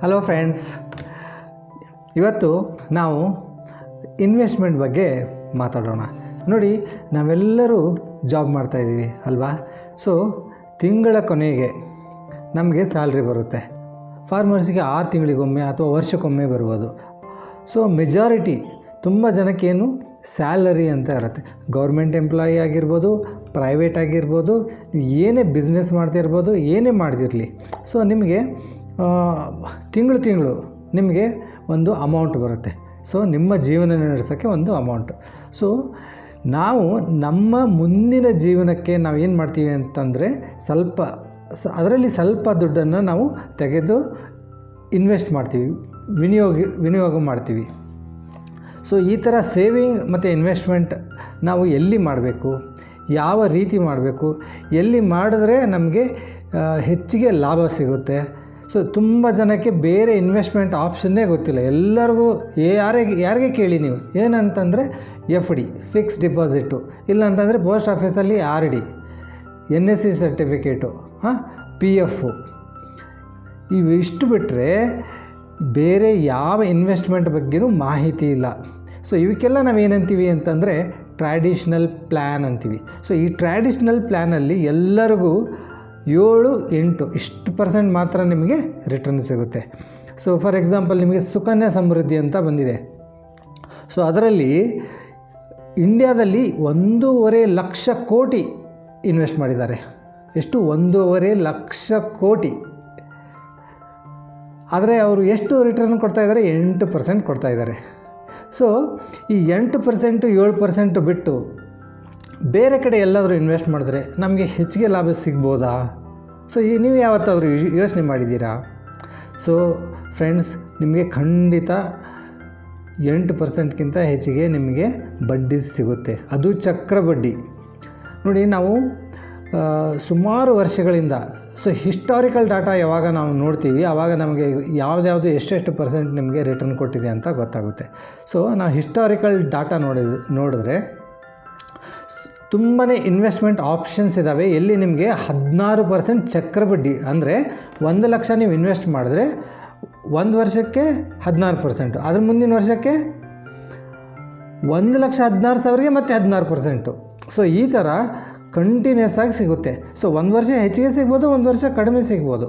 Hello friends, ಇವತ್ತು ನಾವು investment ಬಗ್ಗೆ ಮಾತಾಡೋಣ. ನೋಡಿ, ನಾವೆಲ್ಲರೂ ಜಾಬ್ ಮಾಡ್ತಾಯಿದ್ದೀವಿ ಅಲ್ವಾ? ಸೊ ತಿಂಗಳ ಕೊನೆಗೆ ನಮಗೆ ಸ್ಯಾಲ್ರಿ ಬರುತ್ತೆ. ಫಾರ್ಮರ್ಸ್ಗೆ 6 ತಿಂಗಳಿಗೊಮ್ಮೆ ಅಥವಾ ವರ್ಷಕ್ಕೊಮ್ಮೆ ಬರ್ಬೋದು. ಸೊ ಮೆಜಾರಿಟಿ ತುಂಬ ಜನಕ್ಕೇನು ಸ್ಯಾಲರಿ ಅಂತ ಇರುತ್ತೆ. ಗೌರ್ಮೆಂಟ್ ಎಂಪ್ಲಾಯಿ ಆಗಿರ್ಬೋದು, ಪ್ರೈವೇಟ್ ಆಗಿರ್ಬೋದು, ನೀವು ಏನೇ ಬಿಸ್ನೆಸ್ ಮಾಡ್ತಿರ್ಬೋದು, ಏನೇ ಮಾಡ್ತಿರಲಿ, ಸೊ ನಿಮಗೆ ತಿಂಗಳು ನಿಮಗೆ ಒಂದು ಅಮೌಂಟ್ ಬರುತ್ತೆ. ಸೊ ನಿಮ್ಮ ಜೀವನ ನಡೆಸೋಕ್ಕೆ ಒಂದು ಅಮೌಂಟು. ಸೊ ನಾವು ನಮ್ಮ ಮುಂದಿನ ಜೀವನಕ್ಕೆ ನಾವು ಏನು ಮಾಡ್ತೀವಿ ಅಂತಂದರೆ ಅದರಲ್ಲಿ ಸ್ವಲ್ಪ ದುಡ್ಡನ್ನು ನಾವು ತೆಗೆದು ಇನ್ವೆಸ್ಟ್ ಮಾಡ್ತೀವಿ, ವಿನಿಯೋಗ ಮಾಡ್ತೀವಿ. ಸೊ ಈ ಥರ ಸೇವಿಂಗ್ ಮತ್ತು ಇನ್ವೆಸ್ಟ್ಮೆಂಟ್ ನಾವು ಎಲ್ಲಿ ಮಾಡಬೇಕು, ಯಾವ ರೀತಿ ಮಾಡಬೇಕು, ಎಲ್ಲಿ ಮಾಡಿದ್ರೆ ನಮಗೆ ಹೆಚ್ಚಿಗೆ ಲಾಭ ಸಿಗುತ್ತೆ. ಸೊ ತುಂಬ ಜನಕ್ಕೆ ಬೇರೆ ಇನ್ವೆಸ್ಟ್ಮೆಂಟ್ ಆಪ್ಷನ್ನೇ ಗೊತ್ತಿಲ್ಲ. ಎಲ್ಲರಿಗೂ ಯಾರಿಗೆ ಕೇಳಿ ನೀವು ಏನಂತಂದರೆ FD ಫಿಕ್ಸ್ ಡಿಪಾಸಿಟು, ಇಲ್ಲಾಂತಂದರೆ ಪೋಸ್ಟ್ ಆಫೀಸಲ್ಲಿ RD, NSE ಸರ್ಟಿಫಿಕೇಟು, PF, ಇವಿಷ್ಟು ಬಿಟ್ಟರೆ ಬೇರೆ ಯಾವ ಇನ್ವೆಸ್ಟ್ಮೆಂಟ್ ಬಗ್ಗೆನೂ ಮಾಹಿತಿ ಇಲ್ಲ. ಸೊ ಇವಕ್ಕೆಲ್ಲ ನಾವೇನಂತೀವಿ ಅಂತಂದರೆ ಟ್ರ್ಯಾಡಿಷ್ನಲ್ ಪ್ಲ್ಯಾನ್ ಅಂತೀವಿ. ಸೊ ಈ ಟ್ರ್ಯಾಡಿಷ್ನಲ್ ಪ್ಲ್ಯಾನಲ್ಲಿ ಎಲ್ಲರಿಗೂ 7-8 ಇಷ್ಟು % ಮಾತ್ರ ನಿಮಗೆ ರಿಟರ್ನ್ ಸಿಗುತ್ತೆ. ಸೊ ಫಾರ್ ಎಕ್ಸಾಂಪಲ್ ನಿಮಗೆ ಸುಕನ್ಯಾ ಸಮೃದ್ಧಿ ಅಂತ ಬಂದಿದೆ. ಸೊ ಅದರಲ್ಲಿ ಇಂಡಿಯಾದಲ್ಲಿ 1.5 ಲಕ್ಷ ಕೋಟಿ ಇನ್ವೆಸ್ಟ್ ಮಾಡಿದ್ದಾರೆ. ಎಷ್ಟು? 1.5 ಲಕ್ಷ ಕೋಟಿ. ಆದರೆ ಅವರು ಎಷ್ಟು ರಿಟರ್ನ್ ಕೊಡ್ತಾಯಿದ್ದಾರೆ? 8% ಕೊಡ್ತಾಯಿದ್ದಾರೆ. ಸೊ ಈ 8%, 7% ಬಿಟ್ಟು ಬೇರೆ ಕಡೆ ಎಲ್ಲಾದರೂ ಇನ್ವೆಸ್ಟ್ ಮಾಡಿದ್ರೆ ನಮಗೆ ಹೆಚ್ಚಿಗೆ ಲಾಭ ಸಿಗ್ಬೋದಾ? ಸೊ ನೀವು ಯಾವತ್ತಾದರೂ ಯೋಚನೆ ಮಾಡಿದ್ದೀರಾ? ಸೊ ಫ್ರೆಂಡ್ಸ್, ನಿಮಗೆ ಖಂಡಿತ 8%ಗಿಂತ ಹೆಚ್ಚಿಗೆ ನಿಮಗೆ ಬಡ್ಡಿ ಸಿಗುತ್ತೆ. ಅದು ಚಕ್ರ ಬಡ್ಡಿ. ನೋಡಿ, ನಾವು ಸುಮಾರು ವರ್ಷಗಳಿಂದ ಹಿಸ್ಟಾರಿಕಲ್ ಡಾಟಾ ಯಾವಾಗ ನಾವು ನೋಡ್ತೀವಿ ಆವಾಗ ನಮಗೆ ಯಾವುದ್ಯಾವುದು ಎಷ್ಟೆಷ್ಟು % ನಿಮಗೆ ರಿಟರ್ನ್ ಕೊಟ್ಟಿದೆ ಅಂತ ಗೊತ್ತಾಗುತ್ತೆ. ಸೊ ನಾವು ಹಿಸ್ಟಾರಿಕಲ್ ಡಾಟಾ ನೋಡಿದ್ರೆ ತುಂಬಾ ಇನ್ವೆಸ್ಟ್ಮೆಂಟ್ ಆಪ್ಷನ್ಸ್ ಇದ್ದಾವೆ. ಎಲ್ಲಿ ನಿಮಗೆ 16% ಚಕ್ರಬಡ್ಡಿ, ಅಂದರೆ 1 ಲಕ್ಷ ನೀವು ಇನ್ವೆಸ್ಟ್ ಮಾಡಿದ್ರೆ 1 ವರ್ಷಕ್ಕೆ 16%, ಅದ್ರ ಮುಂದಿನ ವರ್ಷಕ್ಕೆ 1,16,000ಗೆ ಮತ್ತೆ 16%. ಸೊ ಈ ಥರ ಕಂಟಿನ್ಯೂಸ್ ಆಗಿ ಸಿಗುತ್ತೆ. ಸೊ 1 ವರ್ಷ ಹೆಚ್ಚಿಗೆ ಸಿಗ್ಬೋದು, 1 ವರ್ಷ ಕಡಿಮೆ ಸಿಗ್ಬೋದು.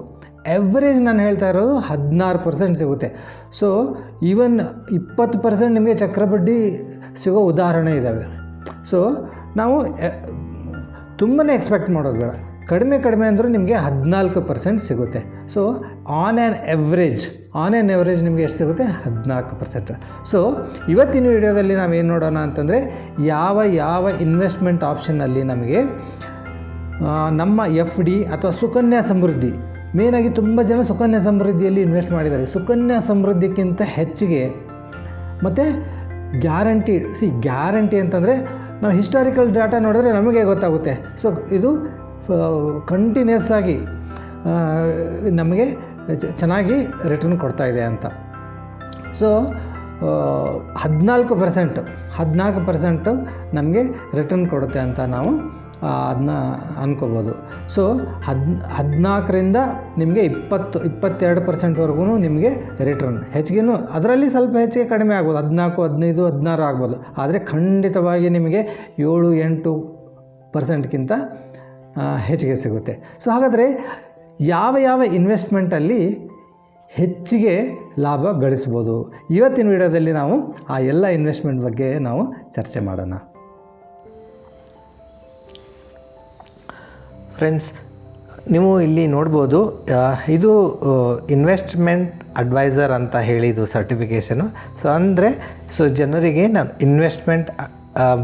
ಎವ್ರೇಜ್ ನಾನು ಹೇಳ್ತಾ ಇರೋದು 16% ಸಿಗುತ್ತೆ. ಸೊ ಈವನ್ 20% ನಿಮಗೆ ಚಕ್ರಬಡ್ಡಿ ಸಿಗೋ ಉದಾಹರಣೆ ಇದ್ದಾವೆ. ಸೊ ನಾವು ತುಂಬಾ ಎಕ್ಸ್ಪೆಕ್ಟ್ ಮಾಡೋದು ಬೇಡ. ಕಡಿಮೆ ಅಂದರೂ ನಿಮಗೆ 14% ಸಿಗುತ್ತೆ. ಸೊ ಆನ್ ಆ್ಯನ್ ಎವ್ರೇಜ್ ನಿಮಗೆ ಎಷ್ಟು ಸಿಗುತ್ತೆ? 14%. ಸೊ ಇವತ್ತಿನ ವಿಡಿಯೋದಲ್ಲಿ ನಾವೇನು ನೋಡೋಣ ಅಂತಂದರೆ ಯಾವ ಇನ್ವೆಸ್ಟ್ಮೆಂಟ್ ಆಪ್ಷನ್ನಲ್ಲಿ ನಮಗೆ ನಮ್ಮ FD ಅಥವಾ ಸುಕನ್ಯಾ ಸಮೃದ್ಧಿ, ಮೇನಾಗಿ ತುಂಬ ಜನ ಸುಕನ್ಯಾ ಸಮೃದ್ಧಿಯಲ್ಲಿ ಇನ್ವೆಸ್ಟ್ ಮಾಡಿದ್ದಾರೆ. ಸುಕನ್ಯಾ ಸಮೃದ್ಧಿಗಿಂತ ಹೆಚ್ಚಿಗೆ ಮತ್ತು ಗ್ಯಾರಂಟಿ ಅಂತಂದರೆ ನಾವು ಹಿಸ್ಟಾರಿಕಲ್ ಡಾಟಾ ನೋಡಿದ್ರೆ ನಮಗೆ ಗೊತ್ತಾಗುತ್ತೆ. ಸೊ ಇದು ಕಂಟಿನ್ಯೂಸ್ ಆಗಿ ನಮಗೆ ಚೆನ್ನಾಗಿ ರಿಟರ್ನ್ ಕೊಡ್ತಾಯಿದೆ ಅಂತ. ಸೊ 14% ನಮಗೆ ರಿಟರ್ನ್ ಕೊಡುತ್ತೆ ಅಂತ ನಾವು ಅದನ್ನ ಅನ್ಕೋಬೋದು. ಸೊ 14ರಿಂದ ನಿಮಗೆ 22%ವರೆಗೂ ನಿಮಗೆ ರಿಟರ್ನ್ ಹೆಚ್ಚಿಗೆನೂ, ಅದರಲ್ಲಿ ಸ್ವಲ್ಪ ಹೆಚ್ಚಿಗೆ ಕಡಿಮೆ ಆಗ್ಬೋದು, 14, 15, 16 ಆಗ್ಬೋದು. ಆದರೆ ಖಂಡಿತವಾಗಿ ನಿಮಗೆ 7-8%ಗಿಂತ ಹೆಚ್ಚಿಗೆ ಸಿಗುತ್ತೆ. ಸೊ ಹಾಗಾದರೆ ಯಾವ ಇನ್ವೆಸ್ಟ್ಮೆಂಟಲ್ಲಿ ಹೆಚ್ಚಿಗೆ ಲಾಭ ಗಳಿಸ್ಬೋದು? ಇವತ್ತಿನ ವಿಡಿಯೋದಲ್ಲಿ ನಾವು ಆ ಎಲ್ಲ ಇನ್ವೆಸ್ಟ್ಮೆಂಟ್ ಬಗ್ಗೆ ನಾವು ಚರ್ಚೆ ಮಾಡೋಣ. ಫ್ರೆಂಡ್ಸ್, ನೀವು ಇಲ್ಲಿ ನೋಡ್ಬೋದು, ಇದು ಇನ್ವೆಸ್ಟ್ಮೆಂಟ್ ಅಡ್ವೈಸರ್ ಅಂತ ಹೇಳಿದ್ದು ಸರ್ಟಿಫಿಕೇಷನು. ಸೊ ಅಂದರೆ ಜನರಿಗೆ ನಾನು ಇನ್ವೆಸ್ಟ್ಮೆಂಟ್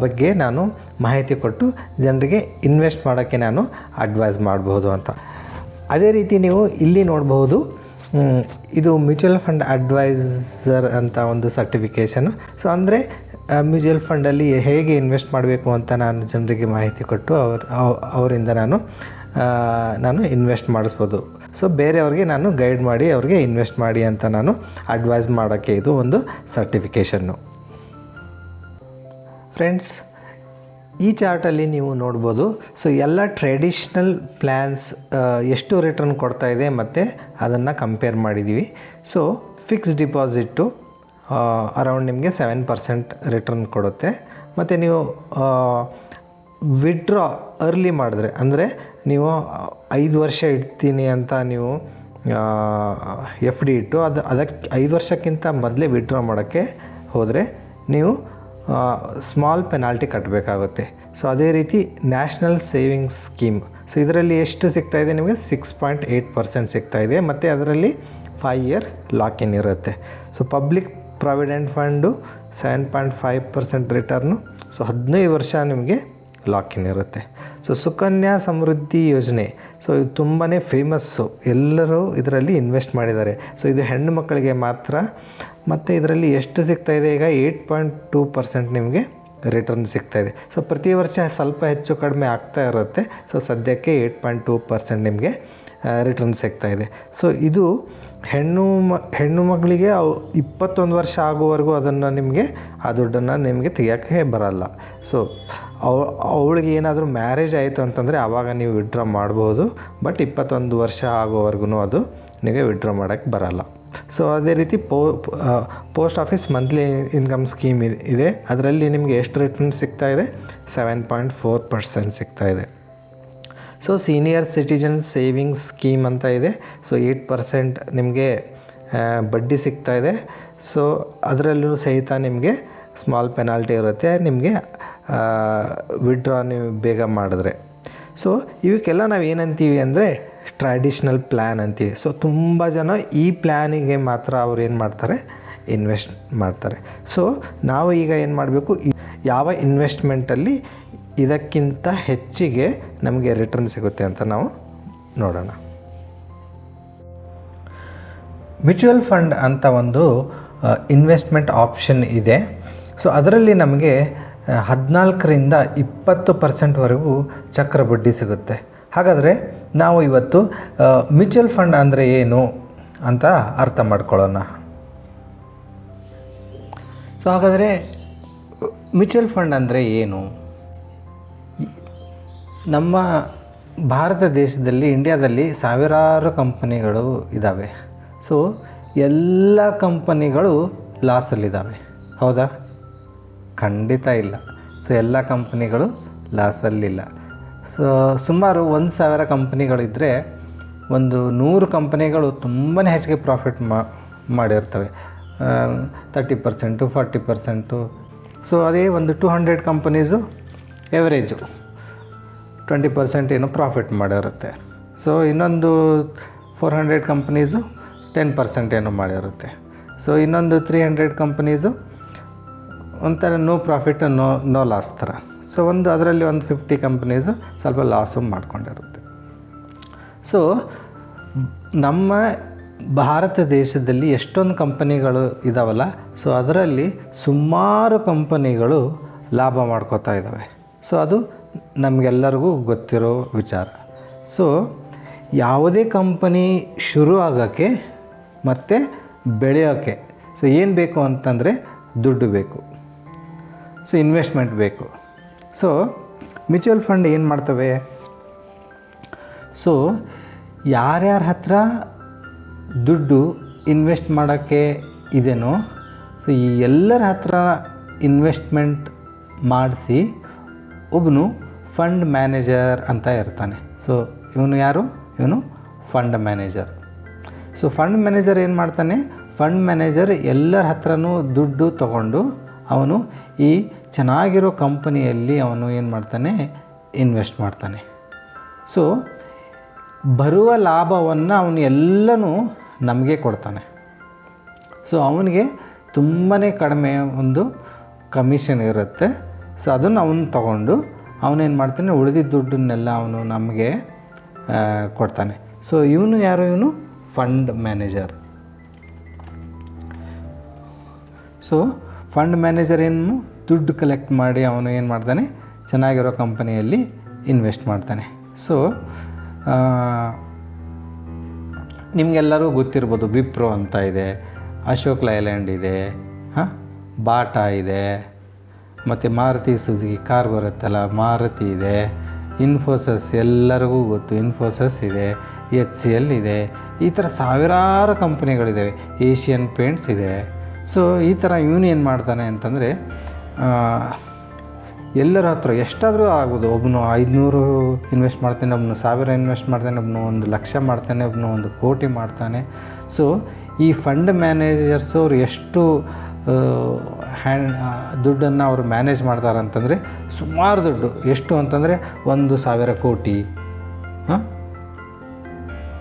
ಬಗ್ಗೆ ನಾನು ಮಾಹಿತಿ ಕೊಟ್ಟು ಜನರಿಗೆ ಇನ್ವೆಸ್ಟ್ ಮಾಡೋಕ್ಕೆ ನಾನು ಅಡ್ವೈಸ್ ಮಾಡ್ಬೋದು ಅಂತ. ಅದೇ ರೀತಿ ನೀವು ಇಲ್ಲಿ ನೋಡ್ಬೋದು, ಇದು ಮ್ಯೂಚುವಲ್ ಫಂಡ್ ಅಡ್ವೈಸರ್ ಅಂತ ಒಂದು ಸರ್ಟಿಫಿಕೇಷನು. ಸೊ ಅಂದರೆ ಮ್ಯೂಚುವಲ್ ಫಂಡಲ್ಲಿ ಹೇಗೆ ಇನ್ವೆಸ್ಟ್ ಮಾಡಬೇಕು ಅಂತ ನಾನು ಜನರಿಗೆ ಮಾಹಿತಿ ಕೊಟ್ಟು ಅವರಿಂದ ನಾನು ಇನ್ವೆಸ್ಟ್ ಮಾಡಿಸ್ಬೋದು. ಸೊ ಬೇರೆಯವ್ರಿಗೆ ನಾನು ಗೈಡ್ ಮಾಡಿ ಅವ್ರಿಗೆ ಇನ್ವೆಸ್ಟ್ ಮಾಡಿ ಅಂತ ನಾನು ಅಡ್ವೈಸ್ ಮಾಡೋಕ್ಕೆ ಇದು ಒಂದು ಸರ್ಟಿಫಿಕೇಷನ್ನು. ಫ್ರೆಂಡ್ಸ್, ಈ ಚಾರ್ಟಲ್ಲಿ ನೀವು ನೋಡ್ಬೋದು. ಸೊ ಎಲ್ಲ ಟ್ರೆಡಿಷ್ನಲ್ ಪ್ಲ್ಯಾನ್ಸ್ ಎಷ್ಟು ರಿಟರ್ನ್ ಕೊಡ್ತಾ ಇದೆ ಮತ್ತು ಅದನ್ನು ಕಂಪೇರ್ ಮಾಡಿದ್ದೀವಿ. ಸೊ ಫಿಕ್ಸ್ ಡಿಪಾಸಿಟ್ಟು ಅರೌಂಡ್ ನಿಮಗೆ 7% ರಿಟರ್ನ್ ಕೊಡುತ್ತೆ. ಮತ್ತು ನೀವು ವಿಡ್ರಾ ಅರ್ಲಿ ಮಾಡಿದ್ರೆ, ಅಂದರೆ ನೀವು 5 ವರ್ಷ ಇಡ್ತೀನಿ ಅಂತ ನೀವು FD ಇಟ್ಟು ಅದಕ್ಕೆ 5 ವರ್ಷಕ್ಕಿಂತ ಮೊದಲೇ ವಿಡ್ರಾ ಮಾಡೋಕ್ಕೆ ಹೋದರೆ ನೀವು ಸ್ಮಾಲ್ ಪೆನಾಲ್ಟಿ ಕಟ್ಟಬೇಕಾಗುತ್ತೆ. ಸೊ ಅದೇ ರೀತಿ ನ್ಯಾಷನಲ್ ಸೇವಿಂಗ್ಸ್ ಸ್ಕೀಮ್, ಸೊ ಇದರಲ್ಲಿ ಎಷ್ಟು ಸಿಗ್ತಾಯಿದೆ ನಿಮಗೆ 6.8% ಸಿಗ್ತಾಯಿದೆ ಮತ್ತು ಅದರಲ್ಲಿ 5 ಇಯರ್ ಲಾಕ್-ಇನ್ ಇರುತ್ತೆ. So public provident fund 7.5% return, so 15 ವರ್ಷ ನಿಮಗೆ ಲಾಕ್-ಇನ್ ಇರುತ್ತೆ. ಸೊ ಸುಕನ್ಯಾ ಸಮೃದ್ಧಿ ಯೋಜನೆ, ಸೊ ಇದು ತುಂಬಾ ಫೇಮಸ್ಸು, ಎಲ್ಲರೂ ಇದರಲ್ಲಿ ಇನ್ವೆಸ್ಟ್ ಮಾಡಿದ್ದಾರೆ. ಸೊ ಇದು ಹೆಣ್ಣು ಮಕ್ಕಳಿಗೆ ಮಾತ್ರ. ಮತ್ತು ಇದರಲ್ಲಿ ಎಷ್ಟು ಸಿಗ್ತಾಯಿದೆ ಈಗ 8.2% ನಿಮಗೆ ರಿಟರ್ನ್ ಸಿಗ್ತಾಯಿದೆ. ಸೊ ಪ್ರತಿ ವರ್ಷ ಸ್ವಲ್ಪ ಹೆಚ್ಚು ಕಡಿಮೆ ಆಗ್ತಾ ಇರುತ್ತೆ. ಸೊ ಸದ್ಯಕ್ಕೆ 8.2% ನಿಮಗೆ ರಿಟರ್ನ್ ಸಿಗ್ತಾಯಿದೆ. ಸೊ ಇದು ಹೆಣ್ಣು ಮಗಳಿಗೆ 21 ವರ್ಷ ಆಗುವವರೆಗೂ ಅದನ್ನು ನಿಮಗೆ ಆ ದುಡ್ಡನ್ನು ನಿಮಗೆ ತೆಗಿಯೋಕ್ಕೆ ಬರಲ್ಲ. ಸೊ ಅವಳಿಗೆ ಏನಾದರೂ ಮ್ಯಾರೇಜ್ ಆಯಿತು ಅಂತಂದರೆ ಆವಾಗ ನೀವು ವಿಡ್ರಾ ಮಾಡ್ಬೋದು. ಬಟ್ 21 ವರ್ಷ ಆಗೋವರೆಗೂ ಅದು ನಿಮಗೆ ವಿಡ್ರಾ ಮಾಡೋಕ್ಕೆ ಬರಲ್ಲ. ಸೊ ಅದೇ ರೀತಿ post office monthly income scheme ಇದೆ. ಅದರಲ್ಲಿ ನಿಮಗೆ ಎಷ್ಟು ರಿಟರ್ನ್ ಸಿಗ್ತಾಯಿದೆ 7.4% ಸಿಗ್ತಾಯಿದೆ. So senior citizen savings scheme ಅಂತ ಇದೆ. ಸೊ 8% ನಿಮಗೆ ಬಡ್ಡಿ ಸಿಗ್ತಾಯಿದೆ. ಸೊ ಅದರಲ್ಲೂ ಸಹಿತ ನಿಮಗೆ ಸ್ಮಾಲ್ ಪೆನಾಲ್ಟಿ ಇರುತ್ತೆ ನಿಮಗೆ ವಿಡ್ರಾ ನೀವು ಬೇಗ ಮಾಡಿದ್ರೆ. ಸೊ ಇವಕ್ಕೆಲ್ಲ ನಾವು ಏನಂತೀವಿ ಅಂದರೆ ಟ್ರ್ಯಾಡಿಷ್ನಲ್ ಪ್ಲ್ಯಾನ್ ಅಂತೀವಿ. ಸೊ ತುಂಬ ಜನ ಈ ಪ್ಲ್ಯಾನಿಗೆ ಮಾತ್ರ ಅವ್ರು ಏನು ಮಾಡ್ತಾರೆ, ಇನ್ವೆಸ್ಟ್ ಮಾಡ್ತಾರೆ. ಸೊ ನಾವು ಈಗ ಏನು ಮಾಡಬೇಕು, ಯಾವ ಇನ್ವೆಸ್ಟ್ಮೆಂಟಲ್ಲಿ ಇದಕ್ಕಿಂತ ಹೆಚ್ಚಿಗೆ ನಮಗೆ ರಿಟರ್ನ್ ಸಿಗುತ್ತೆ ಅಂತ ನಾವು ನೋಡೋಣ. ಮ್ಯೂಚುವಲ್ ಫಂಡ್ ಅಂತ ಒಂದು ಇನ್ವೆಸ್ಟ್ಮೆಂಟ್ ಆಪ್ಷನ್ ಇದೆ. ಸೊ ಅದರಲ್ಲಿ ನಮಗೆ 14ರಿಂದ 20%ವರೆಗೂ ಚಕ್ರ ಬಡ್ಡಿ ಸಿಗುತ್ತೆ. ಹಾಗಾದರೆ ನಾವು ಇವತ್ತು ಮ್ಯೂಚುವಲ್ ಫಂಡ್ ಅಂದರೆ ಏನು ಅಂತ ಅರ್ಥ ಮಾಡ್ಕೊಳ್ಳೋಣ. ಸೊ ಹಾಗಾದರೆ ಮ್ಯೂಚುವಲ್ ಫಂಡ್ ಅಂದರೆ ಏನು? ನಮ್ಮ ಭಾರತ ದೇಶದಲ್ಲಿ, ಇಂಡಿಯಾದಲ್ಲಿ ಸಾವಿರಾರು ಕಂಪನಿಗಳು ಇದ್ದಾವೆ. ಸೊ ಎಲ್ಲ ಕಂಪನಿಗಳು ಲಾಸಲ್ಲಿದ್ದಾವೆ, ಹೌದಾ? ಖಂಡಿತ ಇಲ್ಲ. ಸೊ ಎಲ್ಲ ಕಂಪನಿಗಳು ಲಾಸಲ್ಲಿಲ್ಲ. ಸೊ ಸುಮಾರು 1,000 ಕಂಪನಿಗಳಿದ್ದರೆ ಒಂದು 100 ಕಂಪನಿಗಳು ತುಂಬಾ ಹೆಚ್ಚಿಗೆ ಪ್ರಾಫಿಟ್ ಮಾಡಿರ್ತವೆ, 30%, 40%. ಸೊ ಅದೇ ಒಂದು 200 ಕಂಪನೀಸು ಎವರೇಜು 20% ಏನೋ ಪ್ರಾಫಿಟ್ ಮಾಡಿರುತ್ತೆ. ಸೊ ಇನ್ನೊಂದು 400 ಕಂಪನೀಸು 10% ಏನೋ ಮಾಡಿರುತ್ತೆ. ಸೊ ಇನ್ನೊಂದು 300 ಕಂಪನೀಸು ಒಂಥರ ನೋ ಪ್ರಾಫಿಟ್ ನೋ ಲಾಸ್ ಥರ. ಸೊ ಅದರಲ್ಲಿ ಒಂದು 50 ಕಂಪನೀಸು ಸ್ವಲ್ಪ ಲಾಸು ಮಾಡ್ಕೊಂಡಿರುತ್ತೆ. ಸೊ ನಮ್ಮ ಭಾರತ ದೇಶದಲ್ಲಿ ಎಷ್ಟೊಂದು ಕಂಪನಿಗಳು ಇದ್ದಾವಲ್ಲ, ಸೊ ಅದರಲ್ಲಿ ಸುಮಾರು ಕಂಪನಿಗಳು ಲಾಭ ಮಾಡ್ಕೋತಾ ಇದ್ದಾವೆ. ಸೊ ಅದು ನಮಗೆಲ್ಲರಿಗೂ ಗೊತ್ತಿರೋ ವಿಚಾರ. ಸೊ ಯಾವುದೇ ಕಂಪನಿ ಶುರು ಆಗೋಕ್ಕೆ ಮತ್ತು ಬೆಳೆಯೋಕ್ಕೆ ಸೊ ಏನು ಬೇಕು ಅಂತಂದರೆ ದುಡ್ಡು ಬೇಕು, ಸೊ ಇನ್ವೆಸ್ಟ್ಮೆಂಟ್ ಬೇಕು. ಸೊ ಮ್ಯೂಚುವಲ್ ಫಂಡ್ ಏನು ಮಾಡ್ತವೆ, ಸೊ ಯಾರ್ಯಾರ ಹತ್ರ ದುಡ್ಡು ಇನ್ವೆಸ್ಟ್ ಮಾಡೋಕ್ಕೆ ಇದೆಯೋ ಸೊ ಈ ಎಲ್ಲರ ಹತ್ರ ಇನ್ವೆಸ್ಟ್ಮೆಂಟ್ ಮಾಡಿಸಿ ಒಬ್ಬನು ಫಂಡ್ ಮ್ಯಾನೇಜರ್ ಅಂತ ಇರ್ತಾನೆ. ಸೊ ಇವನು ಯಾರು? ಇವನು fund manager. So fund manager ಏನು ಮಾಡ್ತಾನೆ, ಫಂಡ್ ಮ್ಯಾನೇಜರ್ ಎಲ್ಲರ ಹತ್ರನೂ ದುಡ್ಡು ತಗೊಂಡು ಅವನು ಈ ಚೆನ್ನಾಗಿರೋ ಕಂಪನಿಯಲ್ಲಿ ಅವನು ಏನು ಮಾಡ್ತಾನೆ, ಇನ್ವೆಸ್ಟ್ ಮಾಡ್ತಾನೆ. ಸೊ ಬರುವ ಲಾಭವನ್ನು ಅವನು ಎಲ್ಲನೂ ನಮಗೆ ಕೊಡ್ತಾನೆ. ಸೊ ಅವನಿಗೆ ತುಂಬಾ ಕಡಿಮೆ ಒಂದು ಕಮಿಷನ್ ಇರುತ್ತೆ. ಸೊ ಅದನ್ನು ಅವನು ತಗೊಂಡು ಅವನೇನು ಮಾಡ್ತಾನೆ, ಉಳಿದಿದ್ದ ದುಡ್ಡನ್ನೆಲ್ಲ ಅವನು ನಮಗೆ ಕೊಡ್ತಾನೆ. ಸೊ ಇವನು ಯಾರು? ಇವನು fund manager. So fund manager ಏನು ದುಡ್ಡು ಕಲೆಕ್ಟ್ ಮಾಡಿ ಅವನು ಏನು ಮಾಡ್ತಾನೆ, ಚೆನ್ನಾಗಿರೋ ಕಂಪನಿಯಲ್ಲಿ ಇನ್ವೆಸ್ಟ್ ಮಾಡ್ತಾನೆ. ಸೊ ನಿಮಗೆಲ್ಲರೂ ಗೊತ್ತಿರ್ಬೋದು, ವಿಪ್ರೋ ಅಂತ ಇದೆ, ಅಶೋಕ್ ಲೈಲ್ಯಾಂಡ್ ಇದೆ, ಬಾಟಾ ಇದೆ, ಮತ್ತು ಮಾರುತಿ ಸುಜುಕಿ ಕಾರ್ ಬರುತ್ತಲ್ಲ, ಮಾರುತಿ ಇದೆ, ಇನ್ಫೋಸಿಸ್ ಎಲ್ಲರಿಗೂ ಗೊತ್ತು, ಇನ್ಫೋಸಿಸ್ ಇದೆ, HCL ಇದೆ, ಈ ಥರ ಸಾವಿರಾರು ಕಂಪ್ನಿಗಳಿದ್ದಾವೆ, ಏಷ್ಯನ್ ಪೇಂಟ್ಸ್ ಇದೆ. ಸೊ ಈ ಥರ ಇವನು ಏನು ಮಾಡ್ತಾನೆ ಅಂತಂದರೆ ಎಲ್ಲರ ಹತ್ರ ಎಷ್ಟಾದರೂ ಆಗ್ಬೋದು. ಒಬ್ಬನು 500 ಇನ್ವೆಸ್ಟ್ ಮಾಡ್ತಾನೆ, ಒಬ್ಬನು 1000 ಇನ್ವೆಸ್ಟ್ ಮಾಡ್ತಾನೆ, ಒಬ್ಬನು 1,00,000 ಮಾಡ್ತಾನೆ, ಒಬ್ಬನು 1 ಕೋಟಿ ಮಾಡ್ತಾನೆ. ಸೊ ಈ ಫಂಡ್ ಮ್ಯಾನೇಜರ್ಸ್ ಅವರು ಎಷ್ಟು ದುಡ್ಡನ್ನು ಅವರು ಮ್ಯಾನೇಜ್ ಮಾಡ್ತಾರೆ ಅಂತಂದರೆ ಸುಮಾರು ದುಡ್ಡು. ಎಷ್ಟು ಅಂತಂದರೆ 1,000 ಕೋಟಿ,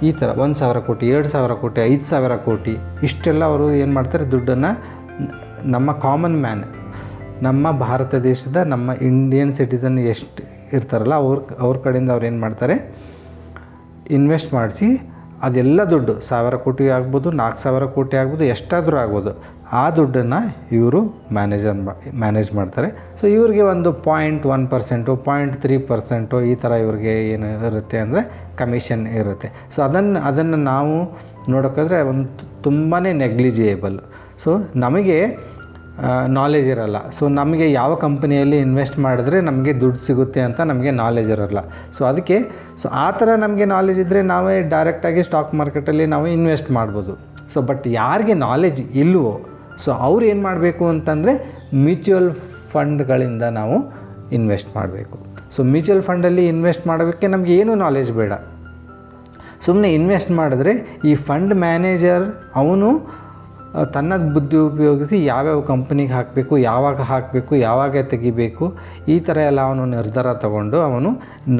ಈ ಥರ 1,000 ಕೋಟಿ, 2,000 ಕೋಟಿ, 5,000 ಕೋಟಿ, ಇಷ್ಟೆಲ್ಲ ಅವರು ಏನು ಮಾಡ್ತಾರೆ, ದುಡ್ಡನ್ನು ನಮ್ಮ ಕಾಮನ್ ಮ್ಯಾನ್, ನಮ್ಮ ಭಾರತ ದೇಶದ ನಮ್ಮ ಇಂಡಿಯನ್ ಸಿಟಿಸನ್ ಎಷ್ಟು ಇರ್ತಾರಲ್ಲ ಅವ್ರ ಕಡೆಯಿಂದ ಅವ್ರು ಏನು ಮಾಡ್ತಾರೆ, ಇನ್ವೆಸ್ಟ್ ಮಾಡಿಸಿ ಅದೆಲ್ಲ ದುಡ್ಡು 1,000 ಕೋಟಿ ಆಗ್ಬೋದು, 4,000 ಕೋಟಿ ಆಗ್ಬೋದು, ಎಷ್ಟಾದರೂ ಆಗ್ಬೋದು, ಆ ದುಡ್ಡನ್ನು ಇವರು ಮ್ಯಾನೇಜ್ ಮಾಡ್ತಾರೆ. ಸೊ ಇವ್ರಿಗೆ ಒಂದು 0.1%, 0.3% ಈ ಥರ ಇವ್ರಿಗೆ ಏನು ಇರುತ್ತೆ ಅಂದರೆ ಕಮಿಷನ್ ಇರುತ್ತೆ. ಸೊ ಅದನ್ನು ನಾವು ನೋಡೋಕ್ಕಾದ್ರೆ ಒಂದು ತುಂಬಾ ನೆಗ್ಲಿಜಿಯೇಬಲ್. ಸೊ ನಮಗೆ ನಾಲೆಜ್ ಇರೋಲ್ಲ. ಸೊ ನಮಗೆ ಯಾವ ಕಂಪನಿಯಲ್ಲಿ ಇನ್ವೆಸ್ಟ್ ಮಾಡಿದ್ರೆ ನಮಗೆ ದುಡ್ಡು ಸಿಗುತ್ತೆ ಅಂತ ನಮಗೆ ನಾಲೆಜ್ ಇರೋಲ್ಲ. ಸೊ ಅದಕ್ಕೆ ಆ ಥರ ನಮಗೆ ನಾಲೆಜ್ ಇದ್ದರೆ ನಾವೇ ಡೈರೆಕ್ಟಾಗಿ ಸ್ಟಾಕ್ ಮಾರ್ಕೆಟಲ್ಲಿ ನಾವು ಇನ್ವೆಸ್ಟ್ ಮಾಡ್ಬೋದು. ಸೊ ಬಟ್ ಯಾರಿಗೆ ನಾಲೆಜ್ ಇಲ್ವೋ, ಸೊ ಅವ್ರು ಏನು ಮಾಡಬೇಕು ಅಂತಂದರೆ ಮ್ಯೂಚುವಲ್ ಫಂಡ್ಗಳಿಂದ ನಾವು ಇನ್ವೆಸ್ಟ್ ಮಾಡಬೇಕು. ಸೊ ಮ್ಯೂಚುವಲ್ ಫಂಡಲ್ಲಿ ಇನ್ವೆಸ್ಟ್ ಮಾಡೋದಕ್ಕೆ ನಮಗೆ ಏನೂ ನಾಲೆಜ್ ಬೇಡ, ಸುಮ್ಮನೆ ಇನ್ವೆಸ್ಟ್ ಮಾಡಿದ್ರೆ ಈ ಫಂಡ್ ಮ್ಯಾನೇಜರ್ ಅವನು ತನ್ನ ಬುದ್ಧಿ ಉಪಯೋಗಿಸಿ ಯಾವ್ಯಾವ ಕಂಪ್ನಿಗೆ ಹಾಕಬೇಕು, ಯಾವಾಗ ಹಾಕಬೇಕು, ಯಾವಾಗ ತೆಗಿಬೇಕು, ಈ ಥರ ಎಲ್ಲ ಅವನು ನಿರ್ಧಾರ ತಗೊಂಡು ಅವನು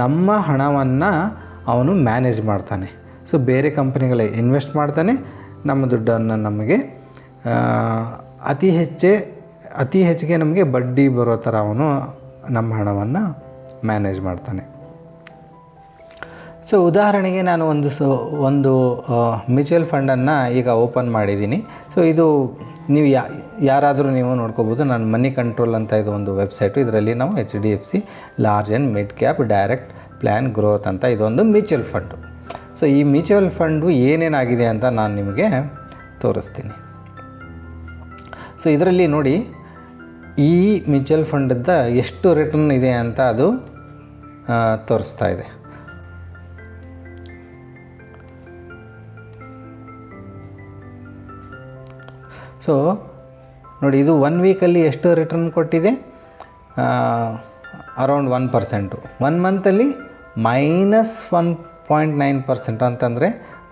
ನಮ್ಮ ಹಣವನ್ನು ಅವನು ಮ್ಯಾನೇಜ್ ಮಾಡ್ತಾನೆ. ಸೊ ಬೇರೆ ಕಂಪ್ನಿಗಳಿಗೆ ಇನ್ವೆಸ್ಟ್ ಮಾಡ್ತಾನೆ, ನಮ್ಮ ದುಡ್ಡನ್ನು ನಮಗೆ ಅತಿ ಹೆಚ್ಚಿಗೆ ನಮಗೆ ಬಡ್ಡಿ ಬರೋ ಥರ ಅವನು ನಮ್ಮ ಹಣವನ್ನು ಮ್ಯಾನೇಜ್ ಮಾಡ್ತಾನೆ. ಸೊ ಉದಾಹರಣೆಗೆ ನಾನು ಒಂದು ಮ್ಯೂಚುವಲ್ ಫಂಡನ್ನು ಈಗ ಓಪನ್ ಮಾಡಿದ್ದೀನಿ. ಸೊ ಇದು ನೀವು ಯಾರಾದರೂ ನೀವು ನೋಡ್ಕೋಬೋದು. ನಾನು ಮನಿ ಕಂಟ್ರೋಲ್ ಅಂತ ಇದು ಒಂದು ವೆಬ್ಸೈಟು, ಇದರಲ್ಲಿ ನಾವು HDFC large and mid cap direct plan growth ಅಂತ ಇದೊಂದು ಮ್ಯೂಚುವಲ್ ಫಂಡು. ಸೊ ಈ ಮ್ಯೂಚುವಲ್ ಫಂಡು ಏನೇನಾಗಿದೆ ಅಂತ ನಾನು ನಿಮಗೆ ತೋರಿಸ್ತೀನಿ. ಸೊ ಇದರಲ್ಲಿ ನೋಡಿ, ಈ ಮ್ಯೂಚುವಲ್ ಫಂಡದ್ದು ಎಷ್ಟು ರಿಟರ್ನ್ ಇದೆ ಅಂತ ಅದು ತೋರಿಸ್ತಾ ಇದೆ. ಸೊ ನೋಡಿ, ಇದು 1 ವೀಕಲ್ಲಿ ಎಷ್ಟು ರಿಟರ್ನ್ ಕೊಟ್ಟಿದೆ, ಅರೌಂಡ್ 1%. 1 ಮಂತಲ್ಲಿ -1.9% ಅಂತಂದರೆ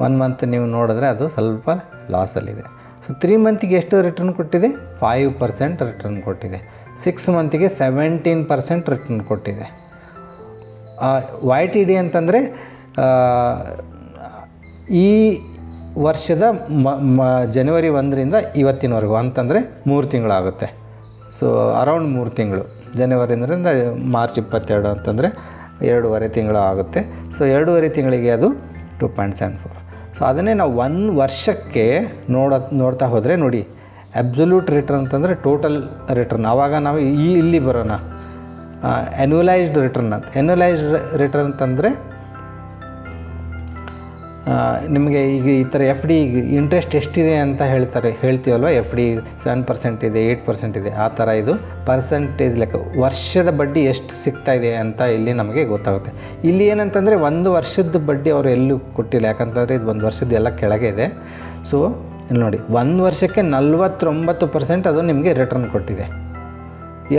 1 ಮಂತ್ ನೀವು ನೋಡಿದ್ರೆ ಅದು ಸ್ವಲ್ಪ ಲಾಸಲ್ಲಿದೆ. ಸೊ 3 ಮಂತಿಗೆ ಎಷ್ಟು ರಿಟರ್ನ್ ಕೊಟ್ಟಿದೆ, 5% ರಿಟರ್ನ್ ಕೊಟ್ಟಿದೆ. 6 ಮಂತಿಗೆ 17% ರಿಟರ್ನ್ ಕೊಟ್ಟಿದೆ. YTD ಅಂತಂದರೆ ಈ ವರ್ಷದ ಜನವರಿ 1ರಿಂದ ಇವತ್ತಿನವರೆಗೂ ಅಂತಂದರೆ 3 ತಿಂಗಳಾಗುತ್ತೆ. ಸೊ ಅರೌಂಡ್ 3 ತಿಂಗಳು, ಜನವರಿಯಿಂದ ಮಾರ್ಚ್ 22 ಅಂತಂದರೆ 2.5 ತಿಂಗಳು ಆಗುತ್ತೆ. ಸೊ 2.5 ತಿಂಗಳಿಗೆ ಅದು 2.74. ಸೊ ಅದನ್ನೇ ನಾವು 1 ವರ್ಷಕ್ಕೆ ನೋಡ್ತಾ ಹೋದರೆ ನೋಡಿ, ಅಬ್ಸಲ್ಯೂಟ್ ರಿಟರ್ನ್ ಅಂತಂದರೆ ಟೋಟಲ್ ರಿಟರ್ನ್. ಆವಾಗ ನಾವು ಇಲ್ಲಿ ಬರೋಣ, ಆ್ಯನ್ಯುವಲೈಸ್ಡ್ ರಿಟರ್ನ್ ಅಂತ. ಆ್ಯನ್ಯುವಲೈಸ್ಡ್ ರಿಟರ್ನ್ ಅಂತಂದರೆ ನಿಮಗೆ ಈಗ ಈ ಥರ FD ಇಂಟ್ರೆಸ್ಟ್ ಎಷ್ಟಿದೆ ಅಂತ ಹೇಳ್ತೀವಲ್ವ, FD 7% ಇದೆ, 8% ಇದೆ, ಆ ಥರ ಇದು ಪರ್ಸೆಂಟೇಜ್ ಲೆಕ್ಕ, ವರ್ಷದ ಬಡ್ಡಿ ಎಷ್ಟು ಸಿಗ್ತಾ ಇದೆ ಅಂತ ಇಲ್ಲಿ ನಮಗೆ ಗೊತ್ತಾಗುತ್ತೆ. ಇಲ್ಲಿ ಏನಂತಂದರೆ 1 ವರ್ಷದ ಬಡ್ಡಿ ಅವರು ಎಲ್ಲೂ ಕೊಟ್ಟಿಲ್ಲ, ಯಾಕಂತಂದರೆ ಇದು 1 ವರ್ಷದ ಎಲ್ಲ ಕೆಳಗೆ ಇದೆ. ಸೊ ಇಲ್ಲಿ ನೋಡಿ, 1 ವರ್ಷಕ್ಕೆ 49% ಅದು ನಿಮಗೆ ರಿಟರ್ನ್ ಕೊಟ್ಟಿದೆ.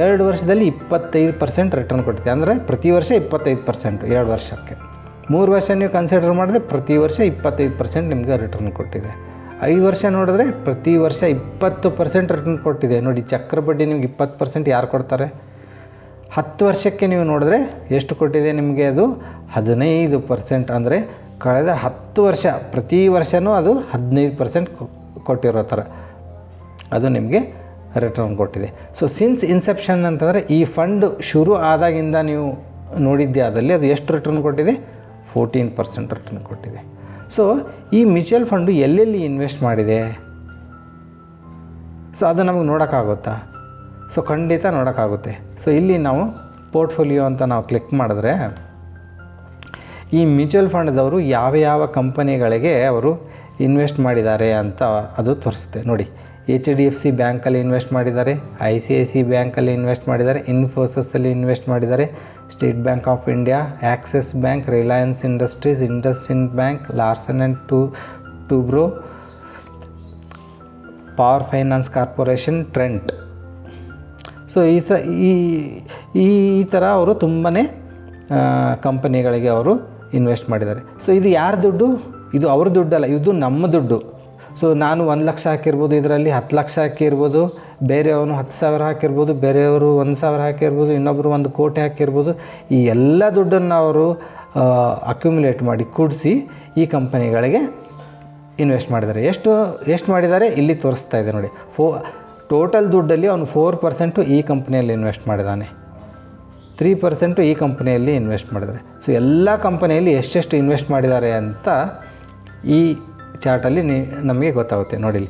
2 ವರ್ಷದಲ್ಲಿ 25% ರಿಟರ್ನ್ ಕೊಟ್ಟಿದೆ, ಅಂದರೆ ಪ್ರತಿ ವರ್ಷ 25%, 2 ವರ್ಷಕ್ಕೆ. 3 ವರ್ಷ ನೀವು ಕನ್ಸಿಡರ್ ಮಾಡಿದ್ರೆ ಪ್ರತಿ ವರ್ಷ 25% ನಿಮಗೆ ರಿಟರ್ನ್ ಕೊಟ್ಟಿದೆ. 5 ವರ್ಷ ನೋಡಿದ್ರೆ ಪ್ರತಿ ವರ್ಷ 20% ರಿಟರ್ನ್ ಕೊಟ್ಟಿದೆ. ನೋಡಿ, ಚಕ್ರ ಬಡ್ಡಿ ನಿಮ್ಗೆ 20% ಯಾರು ಕೊಡ್ತಾರೆ? 10 ವರ್ಷಕ್ಕೆ ನೀವು ನೋಡಿದ್ರೆ ಎಷ್ಟು ಕೊಟ್ಟಿದೆ ನಿಮಗೆ, ಅದು 15%. ಅಂದರೆ ಕಳೆದ 10 ವರ್ಷ ಪ್ರತಿ ವರ್ಷವೂ ಅದು 15% ಕೊಟ್ಟಿರೋ ಥರ ಅದು ನಿಮಗೆ ರಿಟರ್ನ್ ಕೊಟ್ಟಿದೆ. ಸೊ ಸಿನ್ಸ್ ಇನ್ಸೆಪ್ಷನ್ ಅಂತಂದರೆ ಈ ಫಂಡ್ ಶುರು ಆದಾಗಿಂದ ನೀವು ನೋಡಿದ್ದೆ ಆದಲ್ಲಿ ಅದು ಎಷ್ಟು ರಿಟರ್ನ್ ಕೊಟ್ಟಿದೆ, 14% ರಿಟರ್ನ್ ಕೊಟ್ಟಿದೆ. ಸೊ ಈ ಮ್ಯೂಚುವಲ್ ಫಂಡು ಎಲ್ಲೆಲ್ಲಿ ಇನ್ವೆಸ್ಟ್ ಮಾಡಿದೆ, ಸೊ ಅದು ನಮಗೆ ನೋಡೋಕ್ಕಾಗುತ್ತಾ? ಸೊ ಖಂಡಿತ ನೋಡೋಕ್ಕಾಗುತ್ತೆ. ಸೊ ಇಲ್ಲಿ ನಾವು ಪೋರ್ಟ್ಫೋಲಿಯೋ ಅಂತ ನಾವು ಕ್ಲಿಕ್ ಮಾಡಿದ್ರೆ ಈ ಮ್ಯೂಚುವಲ್ ಫಂಡ್ದವರು ಯಾವ ಕಂಪನಿಗಳಿಗೆ ಅವರು ಇನ್ವೆಸ್ಟ್ ಮಾಡಿದ್ದಾರೆ ಅಂತ ಅದು ತೋರಿಸುತ್ತೆ. ನೋಡಿ, HDFC ಬ್ಯಾಂಕಲ್ಲಿ ಇನ್ವೆಸ್ಟ್ ಮಾಡಿದ್ದಾರೆ, ICICI ಬ್ಯಾಂಕಲ್ಲಿ ಇನ್ವೆಸ್ಟ್ ಮಾಡಿದ್ದಾರೆ, ಇನ್ಫೋಸಿಸಲ್ಲಿ ಇನ್ವೆಸ್ಟ್ ಮಾಡಿದ್ದಾರೆ, State Bank of India, Axis Bank, Reliance Industries, IndusInd Bank, Larsen and Toubro, power finance corporation, Trent. So ಈ ಥರ ಅವರು ತುಂಬಾ ಕಂಪನಿಗಳಿಗೆ ಅವರು ಇನ್ವೆಸ್ಟ್ ಮಾಡಿದ್ದಾರೆ. ಸೊ ಇದು ಯಾರ ದುಡ್ಡು? ಇದು ಅವ್ರ ದುಡ್ಡಲ್ಲ, ಇದು ನಮ್ಮ ದುಡ್ಡು. ಸೊ ನಾನು 1 ಲಕ್ಷ ಹಾಕಿರ್ಬೋದು, ಇದರಲ್ಲಿ 10 ಲಕ್ಷ ಹಾಕಿರ್ಬೋದು, ಬೇರೆಯವನು 10,000 ಹಾಕಿರ್ಬೋದು, ಬೇರೆಯವರು 1,000 ಹಾಕಿರ್ಬೋದು, ಇನ್ನೊಬ್ಬರು 1 ಕೋಟಿ ಹಾಕಿರ್ಬೋದು. ಈ ಎಲ್ಲ ದುಡ್ಡನ್ನು ಅವರು ಅಕ್ಯುಮುಲೇಟ್ ಮಾಡಿ ಕೂಡಿಸಿ ಈ ಕಂಪನಿಗಳಿಗೆ ಇನ್ವೆಸ್ಟ್ ಮಾಡಿದ್ದಾರೆ. ಎಷ್ಟು ಮಾಡಿದ್ದಾರೆ ಇಲ್ಲಿ ತೋರಿಸ್ತಾ ಇದೆ ನೋಡಿ. ಟೋಟಲ್ ದುಡ್ಡಲ್ಲಿ ಅವನು 4% ಈ ಕಂಪ್ನಿಯಲ್ಲಿ ಇನ್ವೆಸ್ಟ್ ಮಾಡಿದ್ದಾನೆ, 3% ಈ ಕಂಪ್ನಿಯಲ್ಲಿ ಇನ್ವೆಸ್ಟ್ ಮಾಡಿದ್ದಾರೆ. ಸೊ ಎಲ್ಲ ಕಂಪನಿಯಲ್ಲಿ ಎಷ್ಟೆಷ್ಟು ಇನ್ವೆಸ್ಟ್ ಮಾಡಿದ್ದಾರೆ ಅಂತ ಈ ಚಾರ್ಟಲ್ಲಿ ನಮಗೆ ಗೊತ್ತಾಗುತ್ತೆ. ನೋಡಿ,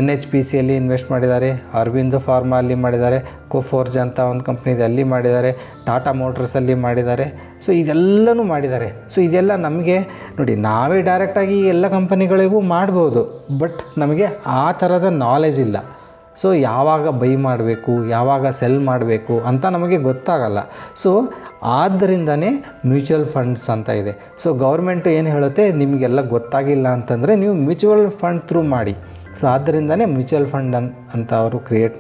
NHPCಯಲ್ಲಿ ಇನ್ವೆಸ್ಟ್ ಮಾಡಿದ್ದಾರೆ, ಅರವಿಂದೋ ಫಾರ್ಮಾ ಅಲ್ಲಿ ಮಾಡಿದ್ದಾರೆ, ಕೋಫೋರ್ಜ್ ಅಂತ ಒಂದು ಕಂಪ್ನಿ ಇದೆ ಅಲ್ಲಿ ಮಾಡಿದ್ದಾರೆ, ಟಾಟಾ ಮೋಟರ್ಸಲ್ಲಿ ಮಾಡಿದ್ದಾರೆ. ಸೊ ಇದೆಲ್ಲನೂ ಮಾಡಿದ್ದಾರೆ. ಸೊ ಇದೆಲ್ಲ ನಮಗೆ ನೋಡಿ, ನಾವೇ ಡೈರೆಕ್ಟಾಗಿ ಈ ಎಲ್ಲ ಕಂಪನಿಗಳಿಗೂ ಮಾಡ್ಬೋದು, ಬಟ್ ನಮಗೆ ಆ ಥರದ ನಾಲೆಜ್ ಇಲ್ಲ. ಸೊ ಯಾವಾಗ ಬೈ ಮಾಡಬೇಕು, ಯಾವಾಗ ಸೆಲ್ ಮಾಡಬೇಕು ಅಂತ ನಮಗೆ ಗೊತ್ತಾಗಲ್ಲ. ಸೊ ಆದ್ದರಿಂದನೇ ಮ್ಯೂಚುವಲ್ ಫಂಡ್ಸ್ ಅಂತ ಇದೆ. ಸೊ ಗೌರ್ಮೆಂಟ್ ಏನು ಹೇಳುತ್ತೆ, ನಿಮಗೆಲ್ಲ ಗೊತ್ತಾಗಿಲ್ಲ ಅಂತಂದರೆ ನೀವು ಮ್ಯೂಚುವಲ್ ಫಂಡ್ ಥ್ರೂ ಮಾಡಿ. ಸೊ ಆದ್ದರಿಂದನೇ ಮ್ಯೂಚುವಲ್ ಫಂಡ್ ಅಂತ ಅವರು ಕ್ರಿಯೇಟ್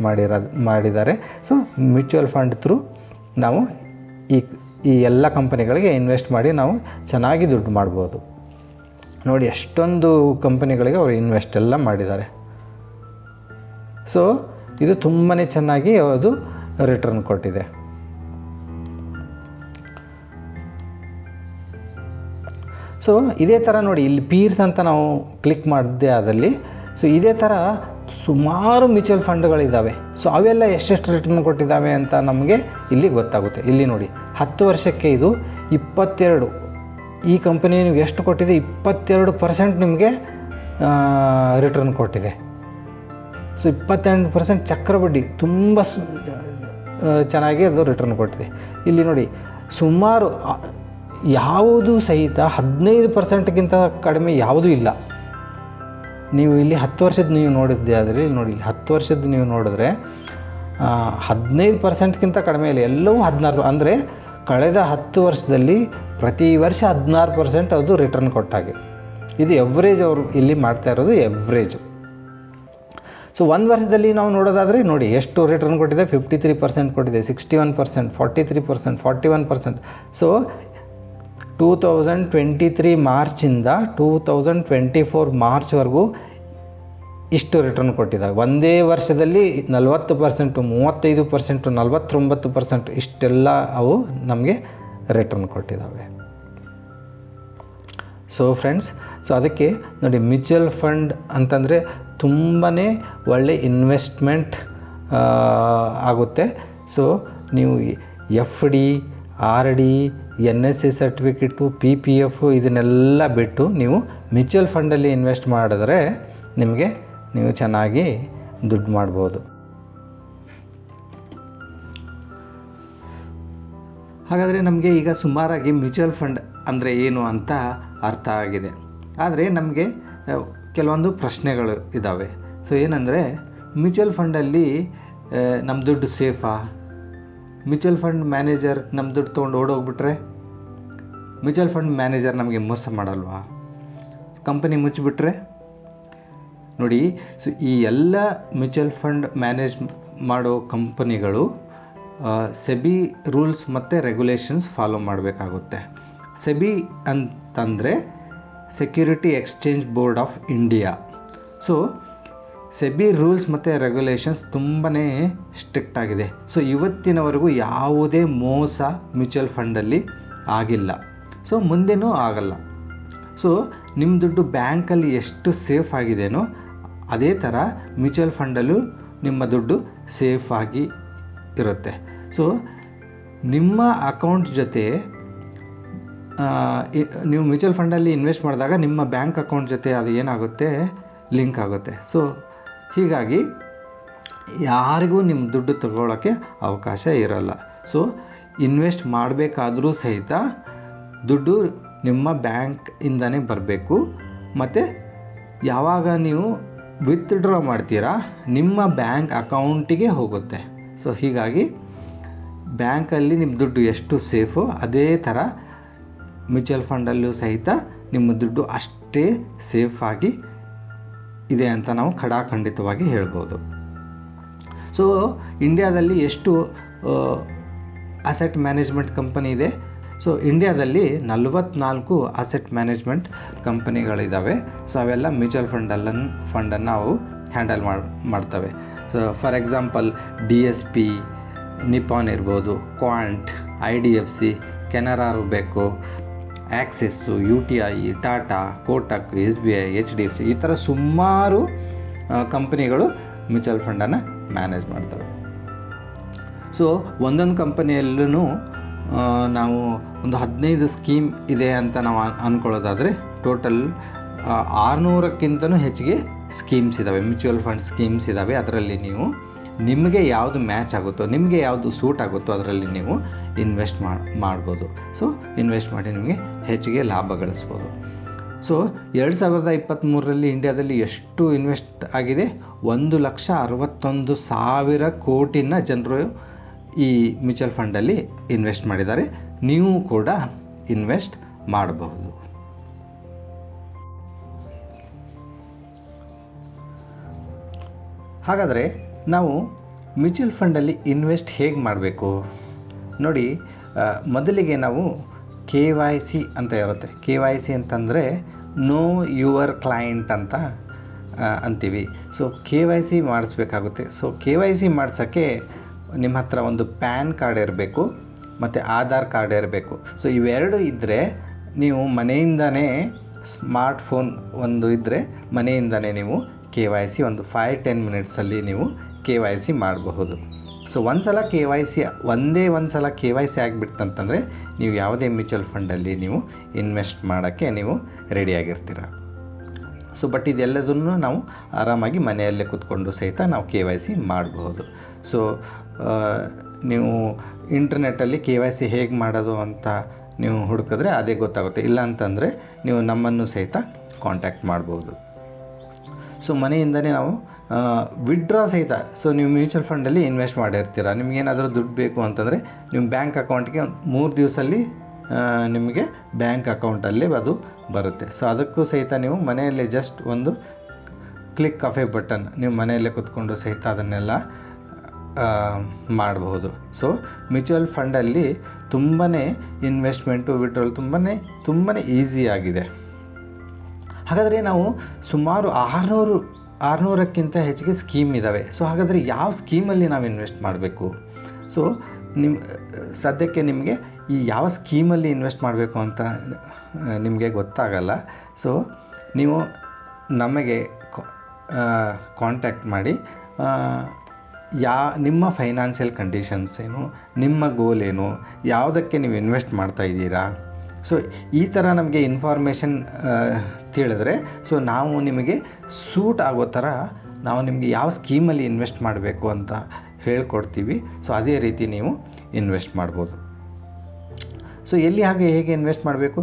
ಮಾಡಿದ್ದಾರೆ. ಸೊ ಮ್ಯೂಚುವಲ್ ಫಂಡ್ ಥ್ರೂ ನಾವು ಈ ಎಲ್ಲ ಕಂಪನಿಗಳಿಗೆ ಇನ್ವೆಸ್ಟ್ ಮಾಡಿ ನಾವು ಚೆನ್ನಾಗಿ ದುಡ್ಡು ಮಾಡ್ಬೋದು. ನೋಡಿ, ಎಷ್ಟೊಂದು ಕಂಪನಿಗಳಿಗೆ ಅವರು ಇನ್ವೆಸ್ಟ್ ಎಲ್ಲ ಮಾಡಿದ್ದಾರೆ. ಸೊ ಇದು ತುಂಬಾ ಚೆನ್ನಾಗಿ ಅದು ರಿಟರ್ನ್ ಕೊಟ್ಟಿದೆ. ಸೊ ಇದೇ ಥರ ನೋಡಿ, ಇಲ್ಲಿ ಪೀರ್ಸ್ ಅಂತ ನಾವು ಕ್ಲಿಕ್ ಮಾಡಿದ್ದೆ ಆದಲ್ಲಿ. ಸೊ ಇದೇ ಥರ ಸುಮಾರು ಮ್ಯೂಚುವಲ್ ಫಂಡ್ಗಳಿದ್ದಾವೆ. ಸೊ ಅವೆಲ್ಲ ಎಷ್ಟೆಷ್ಟು ರಿಟರ್ನ್ ಕೊಟ್ಟಿದ್ದಾವೆ ಅಂತ ನಮಗೆ ಇಲ್ಲಿ ಗೊತ್ತಾಗುತ್ತೆ. ಇಲ್ಲಿ ನೋಡಿ, 10 ವರ್ಷಕ್ಕೆ ಇದು 22, ಈ ಕಂಪನಿ ನಿಮಗೆ ಎಷ್ಟು ಕೊಟ್ಟಿದೆ, 22% ನಿಮಗೆ ರಿಟರ್ನ್ ಕೊಟ್ಟಿದೆ. ಸೊ 22% ಚಕ್ರಬಡ್ಡಿ ತುಂಬ ಚೆನ್ನಾಗಿ ಅದು ರಿಟರ್ನ್ ಕೊಟ್ಟಿದೆ. ಇಲ್ಲಿ ನೋಡಿ, ಸುಮಾರು ಯಾವುದು ಸಹಿತ 15%ಗಿಂತ ಕಡಿಮೆ ಯಾವುದೂ ಇಲ್ಲ. ನೀವು ಇಲ್ಲಿ 10 ವರ್ಷದ ನೀವು ನೋಡಿದ್ದೆ ಆದರೆ ನೋಡಿ, 10 ವರ್ಷದ ನೀವು ನೋಡಿದ್ರೆ 15%ಗಿಂತ ಕಡಿಮೆ ಇಲ್ಲ, ಎಲ್ಲವೂ 16. ಅಂದರೆ ಕಳೆದ 10 ವರ್ಷದಲ್ಲಿ ಪ್ರತಿ ವರ್ಷ 16% ಅದು ರಿಟರ್ನ್ ಕೊಟ್ಟಾಗೆ. ಇದು ಎವ್ರೇಜ್ ಅವರು ಇಲ್ಲಿ ಮಾಡ್ತಾ ಇರೋದು ಎವ್ರೇಜು. ಸೊ 1 ವರ್ಷದಲ್ಲಿ ನಾವು ನೋಡೋದಾದರೆ ನೋಡಿ, ಎಷ್ಟು ರಿಟರ್ನ್ ಕೊಟ್ಟಿದೆ, 53% ಕೊಟ್ಟಿದೆ, 61%, 43%, 41%. ಸೊ 2023 ಮಾರ್ಚಿಂದ 2024 ಮಾರ್ಚ್ವರೆಗೂ ಇಷ್ಟು ರಿಟರ್ನ್ ಕೊಟ್ಟಿದ್ದಾವೆ. ಒಂದೇ ವರ್ಷದಲ್ಲಿ 40%, 35%, 49% ಇಷ್ಟೆಲ್ಲ ಅವು ನಮಗೆ ರಿಟರ್ನ್ ಕೊಟ್ಟಿದ್ದಾವೆ. ಸೊ ಫ್ರೆಂಡ್ಸ್, ಸೊ ಅದಕ್ಕೆ ನೋಡಿ, ಮ್ಯೂಚುವಲ್ ಫಂಡ್ ಅಂತಂದರೆ ತುಂಬಾ ಒಳ್ಳೆ ಇನ್ವೆಸ್ಟ್ಮೆಂಟ್ ಆಗುತ್ತೆ. ಸೊ ನೀವು FD, RD, NSE certificate, PPF ಇದನ್ನೆಲ್ಲ ಬಿಟ್ಟು ನೀವು ಮ್ಯೂಚುವಲ್ ಫಂಡಲ್ಲಿ ಇನ್ವೆಸ್ಟ್ ಮಾಡಿದ್ರೆ ನೀವು ಚೆನ್ನಾಗಿ ದುಡ್ಡು ಮಾಡ್ಬೋದು. ಹಾಗಾದರೆ ನಮಗೆ ಈಗ ಸುಮಾರಾಗಿ ಮ್ಯೂಚುವಲ್ ಫಂಡ್ ಅಂದರೆ ಏನು ಅಂತ ಅರ್ಥ ಆಗಿದೆ. ಆದರೆ ನಮಗೆ ಕೆಲವೊಂದು ಪ್ರಶ್ನೆಗಳು ಇದ್ದಾವೆ. ಸೊ ಏನಂದರೆ, ಮ್ಯೂಚುವಲ್ ಫಂಡಲ್ಲಿ ನಮ್ಮ ದುಡ್ಡು ಸೇಫಾ? ಮ್ಯೂಚುವಲ್ ಫಂಡ್ ಮ್ಯಾನೇಜರ್ ನಮ್ಮ ದುಡ್ಡು ತೊಗೊಂಡು ಓಡೋಗ್ಬಿಟ್ರೆ ಮ್ಯೂಚುವಲ್ ಫಂಡ್ ಮ್ಯಾನೇಜರ್ ನಮಗೆ ಮೋಸ ಮಾಡಲ್ವಾ? ಕಂಪನಿ ಮುಚ್ಚಿಬಿಟ್ರೆ? ನೋಡಿ, ಸೊ ಈ ಎಲ್ಲ ಮ್ಯೂಚುವಲ್ ಫಂಡ್ ಮ್ಯಾನೇಜ್ ಮಾಡೋ ಕಂಪನಿಗಳು ಸೆಬಿ ರೂಲ್ಸ್ ಮತ್ತು ರೆಗ್ಯುಲೇಷನ್ಸ್ ಫಾಲೋ ಮಾಡಬೇಕಾಗುತ್ತೆ. ಸೆಬಿ ಅಂತಂದರೆ security exchange board of India. So SEBI rules ಮತ್ತು ರೆಗ್ಯುಲೇಷನ್ಸ್ ತುಂಬಾ ಸ್ಟ್ರಿಕ್ಟ್ ಆಗಿದೆ. ಸೊ ಇವತ್ತಿನವರೆಗೂ ಯಾವುದೇ ಮೋಸ ಮ್ಯೂಚುವಲ್ ಫಂಡಲ್ಲಿ ಆಗಿಲ್ಲ. ಸೊ ಮುಂದೆನೂ ಆಗಲ್ಲ. ಸೊ ನಿಮ್ಮ ದುಡ್ಡು ಬ್ಯಾಂಕಲ್ಲಿ ಎಷ್ಟು ಸೇಫ್ ಆಗಿದೆಯೋ ಅದೇ ಥರ ಮ್ಯೂಚುವಲ್ ಫಂಡಲ್ಲೂ ನಿಮ್ಮ ದುಡ್ಡು ಸೇಫಾಗಿ ಇರುತ್ತೆ. ಸೊ ನಿಮ್ಮ ಅಕೌಂಟ್ ಜೊತೆ ನೀವು ಮ್ಯೂಚುವಲ್ ಫಂಡಲ್ಲಿ ಇನ್ವೆಸ್ಟ್ ಮಾಡಿದಾಗ ನಿಮ್ಮ ಬ್ಯಾಂಕ್ ಅಕೌಂಟ್ ಜೊತೆ ಅದು ಏನಾಗುತ್ತೆ, ಲಿಂಕ್ ಆಗುತ್ತೆ. ಸೊ ಹೀಗಾಗಿ ಯಾರಿಗೂ ನಿಮ್ಮ ದುಡ್ಡು ತಗೊಳ್ಳೋಕ್ಕೆ ಅವಕಾಶ ಇರಲ್ಲ. ಸೊ ಇನ್ವೆಸ್ಟ್ ಮಾಡಬೇಕಾದ್ರೂ ಸಹಿತ ದುಡ್ಡು ನಿಮ್ಮ ಬ್ಯಾಂಕಿಂದನೇ ಬರಬೇಕು. ಮತ್ತು ಯಾವಾಗ ನೀವು ವಿತ್ಡ್ರಾ ಮಾಡ್ತೀರಾ ನಿಮ್ಮ ಬ್ಯಾಂಕ್ ಅಕೌಂಟಿಗೆ ಹೋಗುತ್ತೆ. ಸೊ ಹೀಗಾಗಿ ಬ್ಯಾಂಕಲ್ಲಿ ನಿಮ್ಮ ದುಡ್ಡು ಎಷ್ಟು ಸೇಫೋ ಅದೇ ಥರ ಮ್ಯೂಚುವಲ್ ಫಂಡಲ್ಲೂ ಸಹಿತ ನಿಮ್ಮ ದುಡ್ಡು ಅಷ್ಟೇ ಸೇಫಾಗಿ ಇದೆ ಅಂತ ನಾವು ಖಡಾಖಂಡಿತವಾಗಿ ಹೇಳ್ಬೋದು. ಸೊ ಇಂಡಿಯಾದಲ್ಲಿ ಎಷ್ಟು ಅಸೆಟ್ ಮ್ಯಾನೇಜ್ಮೆಂಟ್ ಕಂಪನಿ ಇದೆ? ಸೊ ಇಂಡಿಯಾದಲ್ಲಿ 44 ಅಸೆಟ್ ಮ್ಯಾನೇಜ್ಮೆಂಟ್ ಕಂಪನಿಗಳಿದ್ದಾವೆ. ಸೊ ಅವೆಲ್ಲ ಮ್ಯೂಚುವಲ್ ಫಂಡನ್ನು ಅವು ಹ್ಯಾಂಡಲ್ ಮಾಡ್ತವೆ. So for example DSP, Nippon ಇರ್ಬೋದು, Quant, IDFC, Canara Robeco, Axis, UTI, Tata, Kotak, SBI, HDFC ಈ ಥರ ಸುಮಾರು ಕಂಪನಿಗಳು ಮ್ಯೂಚುವಲ್ ಫಂಡನ್ನು ಮ್ಯಾನೇಜ್ ಮಾಡ್ತವೆ. ಸೊ ಒಂದೊಂದು ಕಂಪನಿಯಲ್ಲೂ ನಾವು ಒಂದು 15 ಸ್ಕೀಮ್ ಇದೆ ಅಂತ ನಾವು ಅಂದ್ಕೊಳ್ಳೋದಾದರೆ ಟೋಟಲ್ 600ಕ್ಕಿಂತನೂ ಹೆಚ್ಚಿಗೆ ಸ್ಕೀಮ್ಸ್ ಇದ್ದಾವೆ, ಮ್ಯೂಚುವಲ್ ಫಂಡ್ ಸ್ಕೀಮ್ಸ್ ಇದ್ದಾವೆ. ಅದರಲ್ಲಿ ನೀವು ನಿಮಗೆ ಯಾವುದು ಮ್ಯಾಚ್ ಆಗುತ್ತೋ, ನಿಮಗೆ ಯಾವುದು ಸೂಟ್ ಆಗುತ್ತೋ ಅದರಲ್ಲಿ ನೀವು ಇನ್ವೆಸ್ಟ್ ಮಾಡ್ಬೋದು. ಸೊ ಇನ್ವೆಸ್ಟ್ ಮಾಡಿ ನಿಮಗೆ ಹೆಚ್ಚಿಗೆ ಲಾಭ ಗಳಿಸ್ಬೋದು. ಸೊ 2023ರಲ್ಲಿ ಇಂಡಿಯಾದಲ್ಲಿ ಎಷ್ಟು ಇನ್ವೆಸ್ಟ್ ಆಗಿದೆ? 1,61,000 ಕೋಟಿನ ಜನರು ಈ ಮ್ಯೂಚುವಲ್ ಫಂಡಲ್ಲಿ ಇನ್ವೆಸ್ಟ್ ಮಾಡಿದ್ದಾರೆ. ನೀವು ಕೂಡ ಇನ್ವೆಸ್ಟ್ ಮಾಡಬಹುದು. ಹಾಗಾದರೆ ನಾವು ಮ್ಯೂಚುವಲ್ ಫಂಡಲ್ಲಿ ಇನ್ವೆಸ್ಟ್ ಹೇಗೆ ಮಾಡಬೇಕು ನೋಡಿ. ಮೊದಲಿಗೆ ನಾವು KYC ಅಂತ ಇರುತ್ತೆ. KYC ಅಂತಂದರೆ ನೋ ಯುವರ್ ಕ್ಲೈಂಟ್ ಅಂತ ಅಂತೀವಿ. So KYC ಮಾಡಿಸ್ಬೇಕಾಗುತ್ತೆ. ಸೊ KYC ಮಾಡಿಸೋಕ್ಕೆ ನಿಮ್ಮ ಹತ್ರ ಒಂದು ಪ್ಯಾನ್ ಕಾರ್ಡ್ ಇರಬೇಕು ಮತ್ತು ಆಧಾರ್ ಕಾರ್ಡ್ ಇರಬೇಕು. ಸೊ ಇವೆರಡು ಇದ್ದರೆ ನೀವು ಮನೆಯಿಂದನೇ, ಸ್ಮಾರ್ಟ್ಫೋನ್ ಒಂದು ಇದ್ದರೆ ಮನೆಯಿಂದನೇ ನೀವು KYC ಒಂದು 5-10 ಮಿನಿಟ್ಸಲ್ಲಿ ನೀವು KYC ಮಾಡಬಹುದು. ಸೊ ಒಂದು ಸಲ KYC ಆಗಿಬಿಡ್ತಂತಂದರೆ ನೀವು ಯಾವುದೇ ಮ್ಯೂಚುವಲ್ ಫಂಡಲ್ಲಿ ನೀವು ಇನ್ವೆಸ್ಟ್ ಮಾಡೋಕ್ಕೆ ನೀವು ರೆಡಿಯಾಗಿರ್ತೀರ. ಸೊ ಬಟ್ ಇದೆಲ್ಲದನ್ನು ನಾವು ಆರಾಮಾಗಿ ಮನೆಯಲ್ಲೇ ಕೂತ್ಕೊಂಡು ಸಹಿತ ನಾವು KYC ಮಾಡಬಹುದು. ಸೊ ನೀವು ಇಂಟರ್ನೆಟ್ಟಲ್ಲಿ KYC ಹೇಗೆ ಮಾಡೋದು ಅಂತ ನೀವು ಹುಡುಕಿದ್ರೆ ಅದೇ ಗೊತ್ತಾಗುತ್ತೆ. ಇಲ್ಲ ಅಂತಂದರೆ ನೀವು ನಮ್ಮನ್ನು ಸಹಿತ ಕಾಂಟ್ಯಾಕ್ಟ್ ಮಾಡ್ಬೋದು. ಸೊ ಮನೆಯಿಂದಲೇ ನಾವು ವಿಡ್ರಾ ಸಹಿತ, ಸೊ ನೀವು ಮ್ಯೂಚುವಲ್ ಫಂಡಲ್ಲಿ ಇನ್ವೆಸ್ಟ್ ಮಾಡಿರ್ತೀರ, ನಿಮಗೇನಾದರೂ ದುಡ್ಡು ಬೇಕು ಅಂತಂದರೆ ನಿಮ್ಮ ಬ್ಯಾಂಕ್ ಅಕೌಂಟ್ಗೆ 3 ದಿವಸದಲ್ಲಿ ನಿಮಗೆ ಬ್ಯಾಂಕ್ ಅಕೌಂಟಲ್ಲಿ ಅದು ಬರುತ್ತೆ. ಸೊ ಅದಕ್ಕೂ ಸಹಿತ ನೀವು ಮನೆಯಲ್ಲೇ ಜಸ್ಟ್ ಒಂದು ಕ್ಲಿಕ್ ಆಫ್ ಎ ಬಟನ್ ನೀವು ಮನೆಯಲ್ಲೇ ಕೂತ್ಕೊಂಡು ಸಹಿತ ಅದನ್ನೆಲ್ಲ ಮಾಡಬಹುದು. ಸೊ ಮ್ಯೂಚುವಲ್ ಫಂಡಲ್ಲಿ ತುಂಬಾ ಇನ್ವೆಸ್ಟ್ಮೆಂಟು, ವಿಡ್ರಾಲ್ ತುಂಬಾ ಈಸಿಯಾಗಿದೆ. ಹಾಗಾದರೆ ನಾವು ಸುಮಾರು 600ಕ್ಕಿಂತ ಹೆಚ್ಚಿಗೆ ಸ್ಕೀಮ್ ಇದ್ದಾವೆ. ಸೊ ಹಾಗಾದರೆ ಯಾವ ಸ್ಕೀಮಲ್ಲಿ ನಾವು ಇನ್ವೆಸ್ಟ್ ಮಾಡಬೇಕು? ಸೊ ಸದ್ಯಕ್ಕೆ ನಿಮಗೆ ಈ ಯಾವ ಸ್ಕೀಮಲ್ಲಿ ಇನ್ವೆಸ್ಟ್ ಮಾಡಬೇಕು ಅಂತ ನಿಮಗೆ ಗೊತ್ತಾಗಲ್ಲ. ಸೊ ನೀವು ನಮಗೆ ಕಾಂಟ್ಯಾಕ್ಟ್ ಮಾಡಿ, ನಿಮ್ಮ ಫೈನಾನ್ಷಿಯಲ್ ಕಂಡೀಷನ್ಸ್ ಏನು, ನಿಮ್ಮ ಗೋಲ್ ಏನು, ಯಾವುದಕ್ಕೆ ನೀವು ಇನ್ವೆಸ್ಟ್ ಮಾಡ್ತಾ ಇದ್ದೀರಾ, ಸೊ ಈ ಥರ ನಮಗೆ ಇನ್ಫಾರ್ಮೇಷನ್ ತಿಳಿದ್ರೆ ಸೊ ನಾವು ನಿಮಗೆ ಸೂಟ್ ಆಗೋ ಥರ ನಾವು ನಿಮಗೆ ಯಾವ ಸ್ಕೀಮಲ್ಲಿ ಇನ್ವೆಸ್ಟ್ ಮಾಡಬೇಕು ಅಂತ ಹೇಳ್ಕೊಡ್ತೀವಿ. ಸೊ ಅದೇ ರೀತಿ ನೀವು ಇನ್ವೆಸ್ಟ್ ಮಾಡ್ಬೋದು. ಸೊ ಎಲ್ಲಿ ಹೇಗೆ ಇನ್ವೆಸ್ಟ್ ಮಾಡಬೇಕು?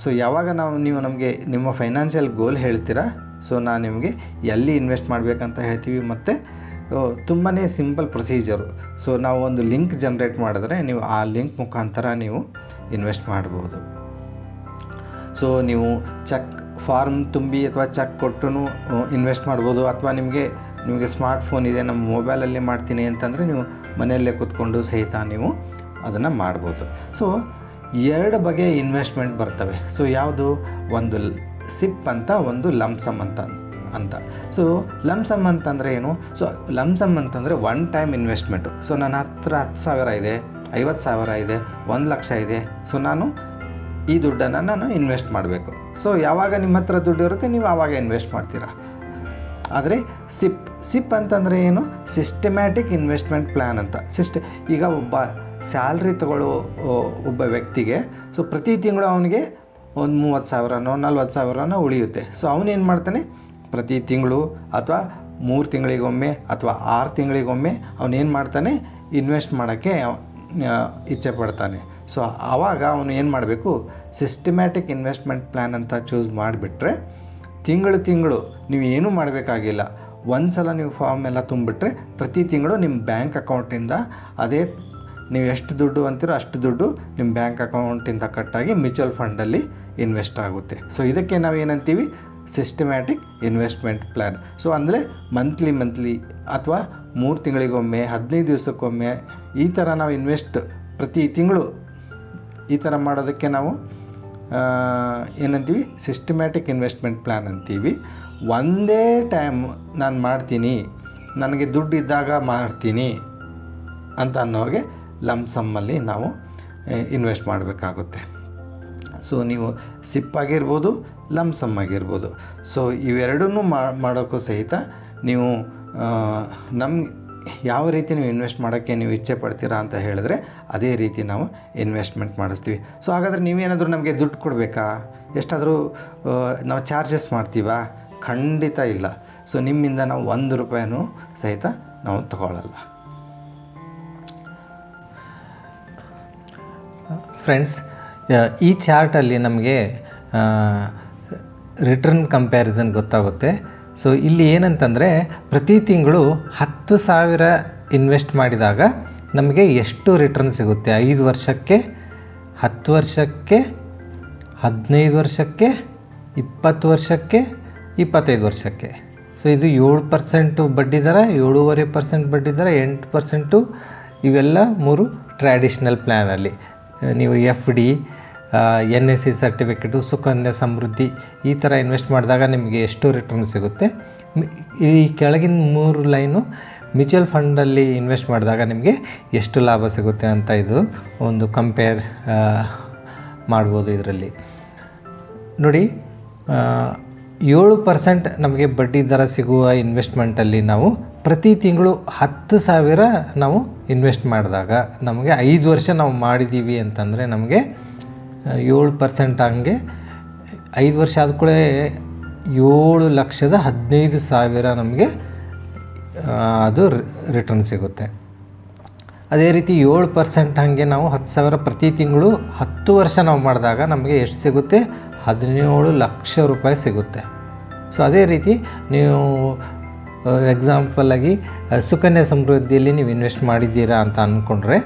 ಸೊ ಯಾವಾಗ ನೀವು ನಮಗೆ ನಿಮ್ಮ ಫೈನಾನ್ಷಿಯಲ್ ಗೋಲ್ ಹೇಳ್ತೀರಾ, ಸೊ ನಾನು ನಿಮಗೆ ಎಲ್ಲಿ ಇನ್ವೆಸ್ಟ್ ಮಾಡಬೇಕಂತ ಹೇಳ್ತೀವಿ. ಮತ್ತು ತುಂಬಾ ಸಿಂಪಲ್ ಪ್ರೊಸೀಜರು. ಸೊ ನಾವು ಒಂದು ಲಿಂಕ್ ಜನ್ರೇಟ್ ಮಾಡಿದ್ರೆ ನೀವು ಆ ಲಿಂಕ್ ಮುಖಾಂತರ ನೀವು ಇನ್ವೆಸ್ಟ್ ಮಾಡ್ಬೋದು. ಸೊ ನೀವು ಚೆಕ್ ಫಾರ್ಮ್ ತುಂಬಿ ಅಥವಾ ಚೆಕ್ ಕೊಟ್ಟು ಇನ್ವೆಸ್ಟ್ ಮಾಡ್ಬೋದು. ಅಥವಾ ನಿಮಗೆ ಸ್ಮಾರ್ಟ್ಫೋನ್ ಇದೆ, ನಮ್ಮ ಮೊಬೈಲಲ್ಲಿ ಮಾಡ್ತೀನಿ ಅಂತಂದರೆ ನೀವು ಮನೆಯಲ್ಲೇ ಕೂತ್ಕೊಂಡು ಸಹಿತ ನೀವು ಅದನ್ನು ಮಾಡ್ಬೋದು. ಸೊ 2 ಬಗೆಯ ಇನ್ವೆಸ್ಟ್ಮೆಂಟ್ ಬರ್ತವೆ. ಸೊ ಯಾವುದು? ಒಂದು ಸಿಪ್ ಅಂತ, ಒಂದು ಲಂಪ್ಸಮ್ ಅಂತ. ಸೊ ಲಂಪ್ಸಮ್ ಅಂತಂದರೆ ಏನು? ಸೊ ಲಂಪ್ಸಮ್ ಅಂತಂದರೆ ಒನ್ ಟೈಮ್ ಇನ್ವೆಸ್ಟ್ಮೆಂಟು. ಸೊ ನನ್ನ ಹತ್ರ 10,000 ಇದೆ, 50,000 ಇದೆ, 1 ಲಕ್ಷ ಇದೆ. ಸೊ ನಾನು ಈ ದುಡ್ಡನ್ನು ನಾನು ಇನ್ವೆಸ್ಟ್ ಮಾಡಬೇಕು. ಸೊ ಯಾವಾಗ ನಿಮ್ಮ ಹತ್ರ ದುಡ್ಡು ಇರುತ್ತೆ ನೀವು ಆವಾಗ ಇನ್ವೆಸ್ಟ್ ಮಾಡ್ತೀರಾ. ಆದರೆ ಸಿಪ್ ಅಂತಂದರೆ ಏನು? ಸಿಸ್ಟಮ್ಯಾಟಿಕ್ ಇನ್ವೆಸ್ಟ್ಮೆಂಟ್ ಪ್ಲ್ಯಾನ್ ಅಂತ. ಈಗ ಒಬ್ಬ ಸ್ಯಾಲ್ರಿ ತಗೊಳ್ಳೋ ಒಬ್ಬ ವ್ಯಕ್ತಿಗೆ ಸೊ ಪ್ರತಿ ತಿಂಗಳು ಅವನಿಗೆ ಒಂದು 30,000ನೋ 40,000ನೋ ಉಳಿಯುತ್ತೆ. ಸೊ ಅವನೇನು ಮಾಡ್ತಾನೆ, ಪ್ರತಿ ತಿಂಗಳು ಅಥವಾ 3 ತಿಂಗಳಿಗೊಮ್ಮೆ ಅಥವಾ 6 ತಿಂಗಳಿಗೊಮ್ಮೆ ಅವನೇನು ಮಾಡ್ತಾನೆ, ಇನ್ವೆಸ್ಟ್ ಮಾಡೋಕ್ಕೆ ಇಚ್ಛೆ ಪಡ್ತಾನೆ. ಸೊ ಆವಾಗ ಅವನು ಏನು ಮಾಡಬೇಕು, ಸಿಸ್ಟಮ್ಯಾಟಿಕ್ ಇನ್ವೆಸ್ಟ್ಮೆಂಟ್ ಪ್ಲ್ಯಾನ್ ಅಂತ ಚೂಸ್ ಮಾಡಿಬಿಟ್ರೆ ತಿಂಗಳು ನೀವು ಏನೂ ಮಾಡಬೇಕಾಗಿಲ್ಲ. ಒಂದು ಸಲ ನೀವು ಫಾರ್ಮ್ ಎಲ್ಲ ತುಂಬಿಟ್ರೆ ಪ್ರತಿ ತಿಂಗಳು ನಿಮ್ಮ ಬ್ಯಾಂಕ್ ಅಕೌಂಟಿಂದ ಅದೇ ನೀವು ಎಷ್ಟು ದುಡ್ಡು ಅಂತೀರೋ ಅಷ್ಟು ದುಡ್ಡು ನಿಮ್ಮ ಬ್ಯಾಂಕ್ ಅಕೌಂಟಿಂದ ಕಟ್ಟಾಗಿ ಮ್ಯೂಚುವಲ್ ಫಂಡಲ್ಲಿ ಇನ್ವೆಸ್ಟ್ ಆಗುತ್ತೆ. ಸೊ ಇದಕ್ಕೆ ನಾವು ಏನಂತೀವಿ, ಸಿಸ್ಟಮ್ಯಾಟಿಕ್ ಇನ್ವೆಸ್ಟ್ಮೆಂಟ್ ಪ್ಲ್ಯಾನ್. ಸೊ ಅಂದರೆ ಮಂತ್ಲಿ ಅಥವಾ 3 ತಿಂಗಳಿಗೊಮ್ಮೆ 15 ದಿವಸಕ್ಕೊಮ್ಮೆ ಈ ಥರ ನಾವು ಪ್ರತಿ ತಿಂಗಳು ಈ ಥರ ಮಾಡೋದಕ್ಕೆ ನಾವು ಏನಂತೀವಿ, ಸಿಸ್ಟಮ್ಯಾಟಿಕ್ ಇನ್ವೆಸ್ಟ್ಮೆಂಟ್ ಪ್ಲ್ಯಾನ್ ಅಂತೀವಿ. ಒಂದೇ ಟೈಮ್ ನಾನು ಮಾಡ್ತೀನಿ, ನನಗೆ ದುಡ್ಡು ಇದ್ದಾಗ ಮಾಡ್ತೀನಿ ಅಂತ ಅನ್ನೋರಿಗೆ ಲಂಸಮ್ಮಲ್ಲಿ ನಾವು ಇನ್ವೆಸ್ಟ್ ಮಾಡಬೇಕಾಗುತ್ತೆ. ಸೊ ನೀವು ಸಿಪ್ ಆಗಿರ್ಬೋದು, ಲಂಸಮ್ ಆಗಿರ್ಬೋದು. ಸೊ ಇವೆರಡನ್ನೂ ಮಾಡೋಕ್ಕೂ ಸಹಿತ ನೀವು ಯಾವ ರೀತಿ ನೀವು ಇನ್ವೆಸ್ಟ್ ಮಾಡೋಕ್ಕೆ ನೀವು ಇಚ್ಛೆ ಪಡ್ತೀರಾ ಅಂತ ಹೇಳಿದ್ರೆ ಅದೇ ರೀತಿ ನಾವು ಇನ್ವೆಸ್ಟ್ಮೆಂಟ್ ಮಾಡಿಸ್ತೀವಿ. ಸೊ ಹಾಗಾದರೆ ನೀವೇನಾದರೂ ನಮಗೆ ದುಡ್ಡು ಕೊಡಬೇಕಾ, ಎಷ್ಟಾದರೂ ನಾವು ಚಾರ್ಜಸ್ ಮಾಡ್ತೀವಾ? ಖಂಡಿತ ಇಲ್ಲ. ಸೊ ನಿಮ್ಮಿಂದ ನಾವು 1 ರೂಪಾಯಿನೂ ಸಹಿತ ನಾವು ತಗೊಳ್ಳಲ್ಲ. ಫ್ರೆಂಡ್ಸ್, ಈ ಚಾರ್ಟಲ್ಲಿ ನಮಗೆ ರಿಟರ್ನ್ ಕಂಪ್ಯಾರಿಸನ್ ಗೊತ್ತಾಗುತ್ತೆ. ಸೊ ಇಲ್ಲಿ ಏನಂತಂದರೆ ಪ್ರತಿ ತಿಂಗಳು 10,000 ಇನ್ವೆಸ್ಟ್ ಮಾಡಿದಾಗ ನಮಗೆ ಎಷ್ಟು ರಿಟರ್ನ್ ಸಿಗುತ್ತೆ, 5 ವರ್ಷಕ್ಕೆ, 10 ವರ್ಷಕ್ಕೆ, 15 ವರ್ಷಕ್ಕೆ, 20 ವರ್ಷಕ್ಕೆ, 25 ವರ್ಷಕ್ಕೆ. ಸೊ ಇದು 7% ಬಡ್ಡಿದರ, 7.5% ಬಡ್ಡಿದರ, 8%. ಇವೆಲ್ಲ 3 ಟ್ರ್ಯಾಡಿಷ್ನಲ್ ಪ್ಲ್ಯಾನಲ್ಲಿ. ನೀವು FD, NSC certificate, Sukanya Samriddhi ಈ ಥರ ಇನ್ವೆಸ್ಟ್ ಮಾಡಿದಾಗ ನಿಮಗೆ ಎಷ್ಟು ರಿಟರ್ನ್ ಸಿಗುತ್ತೆ. ಈ ಕೆಳಗಿನ 3 ಲೈನು ಮ್ಯೂಚುವಲ್ ಫಂಡಲ್ಲಿ ಇನ್ವೆಸ್ಟ್ ಮಾಡಿದಾಗ ನಿಮಗೆ ಎಷ್ಟು ಲಾಭ ಸಿಗುತ್ತೆ ಅಂತ ಇದು ಒಂದು ಕಂಪೇರ್ ಮಾಡ್ಬೋದು. ಇದರಲ್ಲಿ ನೋಡಿ, 7% ನಮಗೆ ಬಡ್ಡಿ ದರ ಸಿಗುವ ಇನ್ವೆಸ್ಟ್ಮೆಂಟಲ್ಲಿ ನಾವು ಪ್ರತಿ ತಿಂಗಳು 10,000 ನಾವು ಇನ್ವೆಸ್ಟ್ ಮಾಡಿದಾಗ ನಮಗೆ 5 ವರ್ಷ ನಾವು ಮಾಡಿದ್ದೀವಿ ಅಂತಂದರೆ ನಮಗೆ 7% ಹಂಗೆ 5 ವರ್ಷ ಆದ ಕೂಡಲೇ 7,15,000 ನಮಗೆ ಅದು ರಿಟರ್ನ್ ಸಿಗುತ್ತೆ. ಅದೇ ರೀತಿ 7% ಹಾಗೆ ನಾವು 10,000 ಪ್ರತಿ ತಿಂಗಳು 10 ವರ್ಷ ನಾವು ಮಾಡಿದಾಗ ನಮಗೆ ಎಷ್ಟು ಸಿಗುತ್ತೆ, 17 ಲಕ್ಷ ರೂಪಾಯಿ ಸಿಗುತ್ತೆ. ಸೊ ಅದೇ ರೀತಿ ನೀವು ಎಕ್ಸಾಂಪಲಾಗಿ ಸುಕನ್ಯಾ ಸಮೃದ್ಧಿಯಲ್ಲಿ ನೀವು ಇನ್ವೆಸ್ಟ್ ಮಾಡಿದ್ದೀರಾ ಅಂತ ಅಂದ್ಕೊಂಡ್ರೆ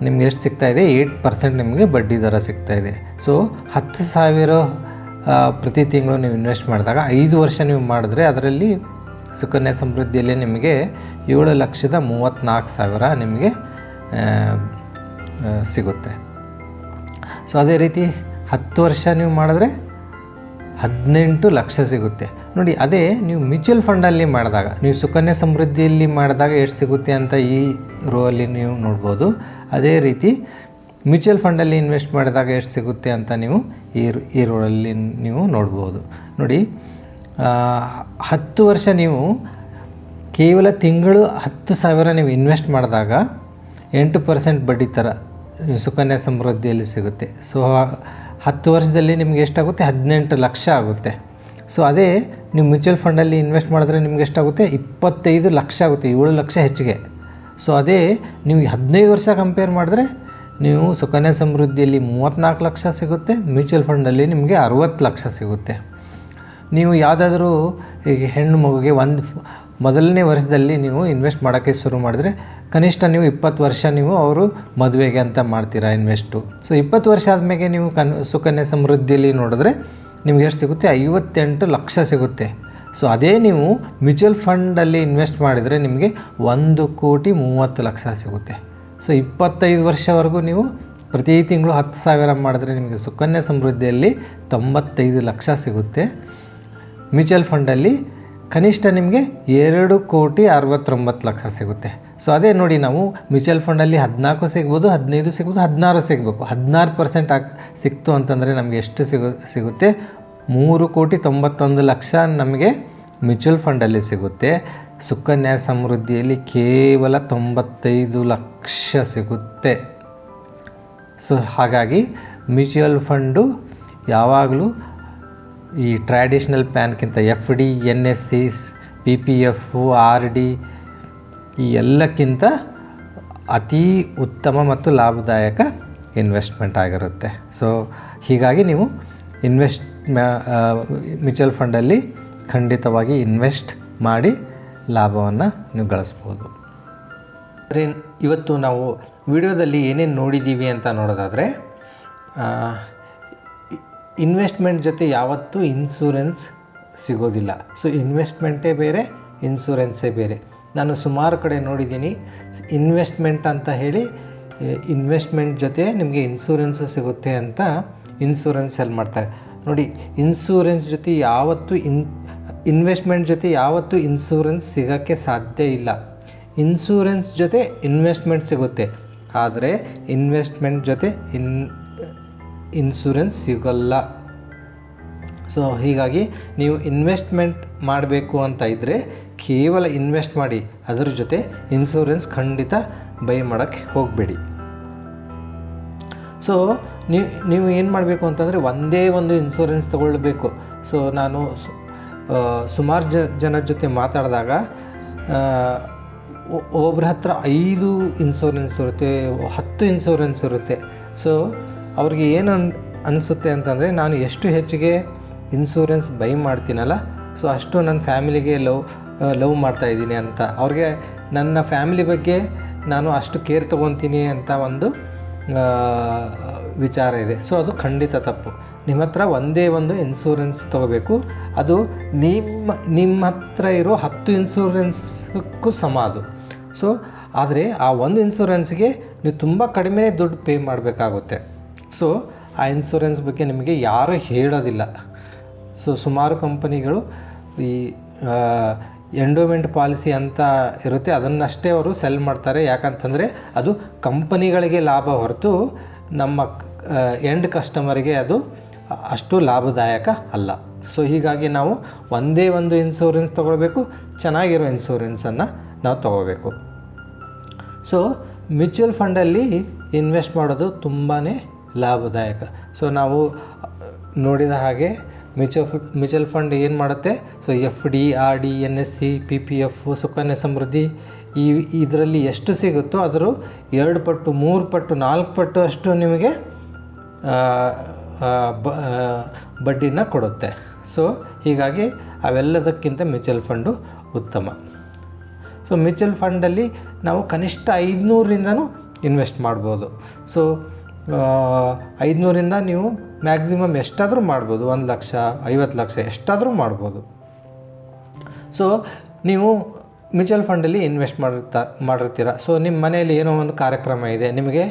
ನಿಮ್ಗೆ ಎಷ್ಟು ಸಿಗ್ತಾಯಿದೆ, 8% ನಿಮಗೆ ಬಡ್ಡಿ ದರ ಸಿಗ್ತಾಯಿದೆ. ಸೊ 10,000 ಪ್ರತಿ ತಿಂಗಳು ನೀವು ಇನ್ವೆಸ್ಟ್ ಮಾಡಿದಾಗ 5 ವರ್ಷ ನೀವು ಮಾಡಿದ್ರೆ ಅದರಲ್ಲಿ ಸುಕನ್ಯಾ ಸಮೃದ್ಧಿಯಲ್ಲಿ ನಿಮಗೆ 7,34,000 ನಿಮಗೆ ಸಿಗುತ್ತೆ. ಸೊ ಅದೇ ರೀತಿ 10 ವರ್ಷ ನೀವು ಮಾಡಿದ್ರೆ 18 ಲಕ್ಷ ಸಿಗುತ್ತೆ. ನೋಡಿ, ಅದೇ ನೀವು ಮ್ಯೂಚುವಲ್ ಫಂಡಲ್ಲಿ ಮಾಡಿದಾಗ, ನೀವು ಸುಕನ್ಯಾ ಸಮೃದ್ಧಿಯಲ್ಲಿ ಮಾಡಿದಾಗ ಎಷ್ಟು ಸಿಗುತ್ತೆ ಅಂತ ಈ ರೋ ಅಲ್ಲಿ ನೀವು ನೋಡ್ಬೋದು. ಅದೇ ರೀತಿ ಮ್ಯೂಚುವಲ್ ಫಂಡಲ್ಲಿ ಇನ್ವೆಸ್ಟ್ ಮಾಡಿದಾಗ ಎಷ್ಟು ಸಿಗುತ್ತೆ ಅಂತ ನೀವು ಈ ರೋಡಲ್ಲಿ ನೀವು ನೋಡ್ಬೋದು. ನೋಡಿ, 10 ವರ್ಷ ನೀವು ಕೇವಲ ತಿಂಗಳು 10,000 ನೀವು ಇನ್ವೆಸ್ಟ್ ಮಾಡಿದಾಗ 8% ಬಡ್ಡಿ ಥರ ಸುಕನ್ಯಾ ಸಮೃದ್ಧಿಯಲ್ಲಿ ಸಿಗುತ್ತೆ. ಸೊ 10 ವರ್ಷದಲ್ಲಿ ನಿಮಗೆ ಎಷ್ಟಾಗುತ್ತೆ, 18 ಲಕ್ಷ ಆಗುತ್ತೆ. ಸೊ ಅದೇ ನೀವು ಮ್ಯೂಚುವಲ್ ಫಂಡಲ್ಲಿ ಇನ್ವೆಸ್ಟ್ ಮಾಡಿದ್ರೆ ನಿಮ್ಗೆ ಎಷ್ಟಾಗುತ್ತೆ, 25 ಲಕ್ಷ ಆಗುತ್ತೆ, 7 ಲಕ್ಷ ಹೆಚ್ಚಿಗೆ. ಸೊ ಅದೇ ನೀವು 15 ವರ್ಷ ಕಂಪೇರ್ ಮಾಡಿದ್ರೆ ನೀವು ಸುಕನ್ಯಾ ಸಮೃದ್ಧಿಯಲ್ಲಿ 34 ಲಕ್ಷ ಸಿಗುತ್ತೆ, ಮ್ಯೂಚುವಲ್ ಫಂಡಲ್ಲಿ ನಿಮಗೆ 60 ಲಕ್ಷ ಸಿಗುತ್ತೆ. ನೀವು ಯಾವುದಾದ್ರೂ ಈಗ ಹೆಣ್ಣು ಮಗುಗೆ ಮೊದಲನೇ ವರ್ಷದಲ್ಲಿ ನೀವು ಇನ್ವೆಸ್ಟ್ ಮಾಡೋಕ್ಕೆ ಶುರು ಮಾಡಿದ್ರೆ ಕನಿಷ್ಠ ನೀವು 20 ವರ್ಷ ನೀವು ಅವರು ಮದುವೆಗೆ ಅಂತ ಮಾಡ್ತೀರಾ ಇನ್ವೆಸ್ಟು. ಸೊ 20 ವರ್ಷ ಆದಮೇಲೆ ನೀವು ಸುಕನ್ಯಾ ಸಮೃದ್ಧಿಯಲ್ಲಿ ನೋಡಿದ್ರೆ ನಿಮ್ಗೆ ಎಷ್ಟು ಸಿಗುತ್ತೆ, 58 ಲಕ್ಷ ಸಿಗುತ್ತೆ. ಸೊ ಅದೇ ನೀವು ಮ್ಯೂಚುವಲ್ ಫಂಡಲ್ಲಿ ಇನ್ವೆಸ್ಟ್ ಮಾಡಿದರೆ ನಿಮಗೆ 1,30,00,000 ಸಿಗುತ್ತೆ. ಸೊ 25 ವರ್ಷವರೆಗೂ ನೀವು ಪ್ರತಿ ತಿಂಗಳು 10,000 ಮಾಡಿದ್ರೆ ನಿಮಗೆ ಸುಕನ್ಯಾ ಸಮೃದ್ಧಿಯಲ್ಲಿ 95 ಲಕ್ಷ ಸಿಗುತ್ತೆ. ಮ್ಯೂಚುವಲ್ ಫಂಡಲ್ಲಿ ಕನಿಷ್ಠ ನಿಮಗೆ 2,69,00,000 ಸಿಗುತ್ತೆ. ಸೊ ಅದೇ ನೋಡಿ, ನಾವು ಮ್ಯೂಚುವಲ್ ಫಂಡಲ್ಲಿ 14 ಸಿಗ್ಬೋದು, 15 ಸಿಗ್ಬೋದು, 16 ಸಿಗಬೇಕು. 16% ಸಿಕ್ತು ಅಂತಂದರೆ ನಮಗೆ ಎಷ್ಟು ಸಿಗುತ್ತೆ, 3,91,00,000 ನಮಗೆ ಮ್ಯೂಚುವಲ್ ಫಂಡಲ್ಲಿ ಸಿಗುತ್ತೆ. ಸುಕನ್ಯಾ ಸಮೃದ್ಧಿಯಲ್ಲಿ ಕೇವಲ 95 ಲಕ್ಷ ಸಿಗುತ್ತೆ. ಸೊ ಹಾಗಾಗಿ ಮ್ಯೂಚುವಲ್ ಫಂಡು ಯಾವಾಗಲೂ ಈ traditional ಪ್ಲ್ಯಾನ್ಗಿಂತ FD, NSC, PPF, RD ಈ ಎಲ್ಲಕ್ಕಿಂತ ಅತಿ ಉತ್ತಮ ಮತ್ತು ಲಾಭದಾಯಕ ಇನ್ವೆಸ್ಟ್ಮೆಂಟ್ ಆಗಿರುತ್ತೆ. ಸೊ ಹೀಗಾಗಿ ನೀವು ಮ್ಯೂಚುವಲ್ ಫಂಡಲ್ಲಿ ಖಂಡಿತವಾಗಿ ಇನ್ವೆಸ್ಟ್ ಮಾಡಿ ಲಾಭವನ್ನು ನೀವು ಗಳಿಸ್ಬೋದು. ಆದರೆ ಇವತ್ತು ನಾವು ವಿಡಿಯೋದಲ್ಲಿ ಏನೇನು ನೋಡಿದ್ದೀವಿ ಅಂತ ನೋಡೋದಾದರೆ, ಇನ್ವೆಸ್ಟ್ಮೆಂಟ್ ಜೊತೆ ಯಾವತ್ತೂ ಇನ್ಶೂರೆನ್ಸ್ ಸಿಗೋದಿಲ್ಲ. ಸೊ ಇನ್ವೆಸ್ಟ್ಮೆಂಟೇ ಬೇರೆ, ಇನ್ಶೂರೆನ್ಸೇ ಬೇರೆ. ನಾನು ಸುಮಾರು ಕಡೆ ನೋಡಿದ್ದೀನಿ, ಇನ್ವೆಸ್ಟ್ಮೆಂಟ್ ಅಂತ ಹೇಳಿ ಇನ್ವೆಸ್ಟ್ಮೆಂಟ್ ಜೊತೆ ನಿಮಗೆ ಇನ್ಶೂರೆನ್ಸು ಸಿಗುತ್ತೆ ಅಂತ ಇನ್ಶೂರೆನ್ಸ್ ಸೆಲ್ ಮಾಡ್ತಾರೆ. ನೋಡಿ, ಇನ್ಶೂರೆನ್ಸ್ ಜೊತೆ ಯಾವತ್ತೂ ಇನ್ವೆಸ್ಟ್ಮೆಂಟ್ ಜೊತೆ ಯಾವತ್ತೂ ಇನ್ಶೂರೆನ್ಸ್ ಸಿಗೋಕ್ಕೆ ಸಾಧ್ಯ ಇಲ್ಲ. ಇನ್ಶೂರೆನ್ಸ್ ಜೊತೆ ಇನ್ವೆಸ್ಟ್ಮೆಂಟ್ ಸಿಗುತ್ತೆ, ಆದರೆ ಇನ್ವೆಸ್ಟ್ಮೆಂಟ್ ಜೊತೆ ಇನ್ಶೂರೆನ್ಸ್ ಸಿಗೋಲ್ಲ. ಸೊ ಹೀಗಾಗಿ ನೀವು ಇನ್ವೆಸ್ಟ್ಮೆಂಟ್ ಮಾಡಬೇಕು ಅಂತ ಇದ್ದರೆ ಕೇವಲ ಇನ್ವೆಸ್ಟ್ ಮಾಡಿ, ಅದರ ಜೊತೆ ಇನ್ಶೂರೆನ್ಸ್ ಖಂಡಿತ ಬೈ ಮಾಡೋಕ್ಕೆ ಹೋಗಬೇಡಿ. ಸೊ ನೀವು ಏನು ಮಾಡಬೇಕು ಅಂತಂದರೆ ಒಂದೇ ಒಂದು ಇನ್ಶೂರೆನ್ಸ್ ತೊಗೊಳ್ಬೇಕು. ಸೊ ನಾನು ಸುಮಾರು ಜನರ ಜೊತೆ ಮಾತಾಡಿದಾಗ ಒಬ್ಬರ ಹತ್ರ 5 ಇನ್ಶೂರೆನ್ಸ್ ಇರುತ್ತೆ, 10 ಇನ್ಶೂರೆನ್ಸ್ ಇರುತ್ತೆ. ಸೊ ಅವ್ರಿಗೆ ಏನು ಅನಿಸುತ್ತೆ ಅಂತಂದರೆ, ನಾನು ಎಷ್ಟು ಹೆಚ್ಚಿಗೆ ಇನ್ಶೂರೆನ್ಸ್ ಬೈ ಮಾಡ್ತೀನಲ್ಲ, ಸೊ ಅಷ್ಟು ನನ್ನ ಫ್ಯಾಮಿಲಿಗೆ ಲವ್ ಮಾಡ್ತಾಯಿದ್ದೀನಿ ಅಂತ, ಅವ್ರಿಗೆ ನನ್ನ ಫ್ಯಾಮಿಲಿ ಬಗ್ಗೆ ನಾನು ಅಷ್ಟು ಕೇರ್ ತೊಗೊತೀನಿ ಅಂತ ಒಂದು ವಿಚಾರ ಇದೆ. ಸೊ ಅದು ತಪ್ಪು. ನಿಮ್ಮ ಹತ್ರ ಒಂದೇ ಒಂದು ಇನ್ಶೂರೆನ್ಸ್ ತೊಗೋಬೇಕು. ಅದು ನಿಮ್ಮ ಹತ್ರ ಇರೋ 10 ಇನ್ಶೂರೆನ್ಸ್ಗೂ ಸಮ ಅದು. ಸೊ ಆದರೆ ಆ ಒಂದು ಇನ್ಶೂರೆನ್ಸ್ಗೆ ನೀವು ತುಂಬ ಕಡಿಮೆ ದುಡ್ಡು ಪೇ ಮಾಡಬೇಕಾಗುತ್ತೆ. ಸೊ ಆ ಇನ್ಶೂರೆನ್ಸ್ ಬಗ್ಗೆ ನಿಮಗೆ ಯಾರೂ ಹೇಳೋದಿಲ್ಲ. ಸೊ ಸುಮಾರು ಕಂಪನಿಗಳು ಈ ಎಂಡೋಮೆಂಟ್ ಪಾಲಿಸಿ ಅಂತ ಇರುತ್ತೆ, ಅದನ್ನಷ್ಟೇ ಅವರು ಸೆಲ್ ಮಾಡ್ತಾರೆ. ಯಾಕಂತಂದರೆ ಅದು ಕಂಪನಿಗಳಿಗೆ ಲಾಭ ಹೊರತು ನಮ್ಮ ಎಂಡ್ ಕಸ್ಟಮರಿಗೆ ಅದು ಅಷ್ಟು ಲಾಭದಾಯಕ ಅಲ್ಲ. ಸೊ ಹೀಗಾಗಿ ನಾವು ಒಂದೇ ಒಂದು ಇನ್ಶೂರೆನ್ಸ್ ತೊಗೊಳ್ಬೇಕು, ಚೆನ್ನಾಗಿರೋ ಇನ್ಶೂರೆನ್ಸನ್ನು ನಾವು ತೊಗೋಬೇಕು. ಸೊ ಮ್ಯೂಚುವಲ್ ಫಂಡಲ್ಲಿ ಇನ್ವೆಸ್ಟ್ ಮಾಡೋದು ತುಂಬಾ ಲಾಭದಾಯಕ. ಸೊ ನಾವು ನೋಡಿದ ಹಾಗೆ ಮ್ಯೂಚುವಲ್ ಫಂಡ್ ಏನು ಮಾಡುತ್ತೆ, so FD, RD, NSC, PPF, Sukanya Samriddhi, ಇದರಲ್ಲಿ ಎಷ್ಟು ಸಿಗುತ್ತೋ ಅದರ 2 ಪಟ್ಟು 3 ಪಟ್ಟು 4 ಪಟ್ಟು ಅಷ್ಟು ನಿಮಗೆ ಬಡ್ಡಿನ ಕೊಡುತ್ತೆ. ಸೊ ಹೀಗಾಗಿ ಅವೆಲ್ಲದಕ್ಕಿಂತ ಮ್ಯೂಚುವಲ್ ಫಂಡು ಉತ್ತಮ. ಸೊ ಮ್ಯೂಚುವಲ್ ಫಂಡಲ್ಲಿ ನಾವು ಕನಿಷ್ಠ 500ರಿಂದನೂ ಇನ್ವೆಸ್ಟ್ ಮಾಡ್ಬೋದು. ಸೊ 500ರಿಂದ ನೀವು ಮ್ಯಾಕ್ಸಿಮಮ್ ಎಷ್ಟಾದರೂ ಮಾಡ್ಬೋದು, 1 ಲಕ್ಷ 50 ಲಕ್ಷ ಎಷ್ಟಾದರೂ ಮಾಡ್ಬೋದು. ಸೊ ನೀವು ಮ್ಯೂಚುವಲ್ ಫಂಡಲ್ಲಿ ಇನ್ವೆಸ್ಟ್ ಮಾಡಿರ್ತೀರ. ಸೊ ನಿಮ್ಮ ಮನೆಯಲ್ಲಿ ಏನೋ ಒಂದು ಕಾರ್ಯಕ್ರಮ ಇದೆ, ನಿಮಗೆ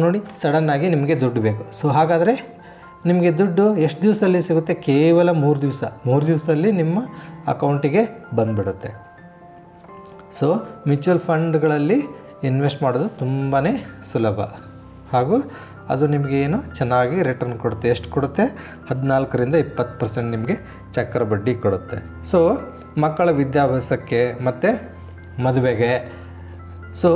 ನೋಡಿ ಸಡನ್ನಾಗಿ ನಿಮಗೆ ದುಡ್ಡು ಬೇಕು. ಸೊ ಹಾಗಾದರೆ ನಿಮಗೆ ದುಡ್ಡು ಎಷ್ಟು ದಿವಸದಲ್ಲಿ ಸಿಗುತ್ತೆ? ಕೇವಲ 3 ದಿವಸ. 3 ದಿವಸದಲ್ಲಿ ನಿಮ್ಮ ಅಕೌಂಟಿಗೆ ಬಂದುಬಿಡುತ್ತೆ. ಸೊ ಮ್ಯೂಚುವಲ್ ಫಂಡ್ಗಳಲ್ಲಿ ಇನ್ವೆಸ್ಟ್ ಮಾಡೋದು ತುಂಬಾ ಸುಲಭ, ಹಾಗೂ ಅದು ನಿಮಗೆ ಏನು ಚೆನ್ನಾಗಿ ರಿಟರ್ನ್ ಕೊಡುತ್ತೆ. ಎಷ್ಟು ಕೊಡುತ್ತೆ? 14ರಿಂದ 20% ನಿಮಗೆ ಚಕ್ರ ಬಡ್ಡಿ ಕೊಡುತ್ತೆ. ಸೊ ಮಕ್ಕಳ ವಿದ್ಯಾಭ್ಯಾಸಕ್ಕೆ ಮತ್ತು ಮದುವೆಗೆ, ಸೊ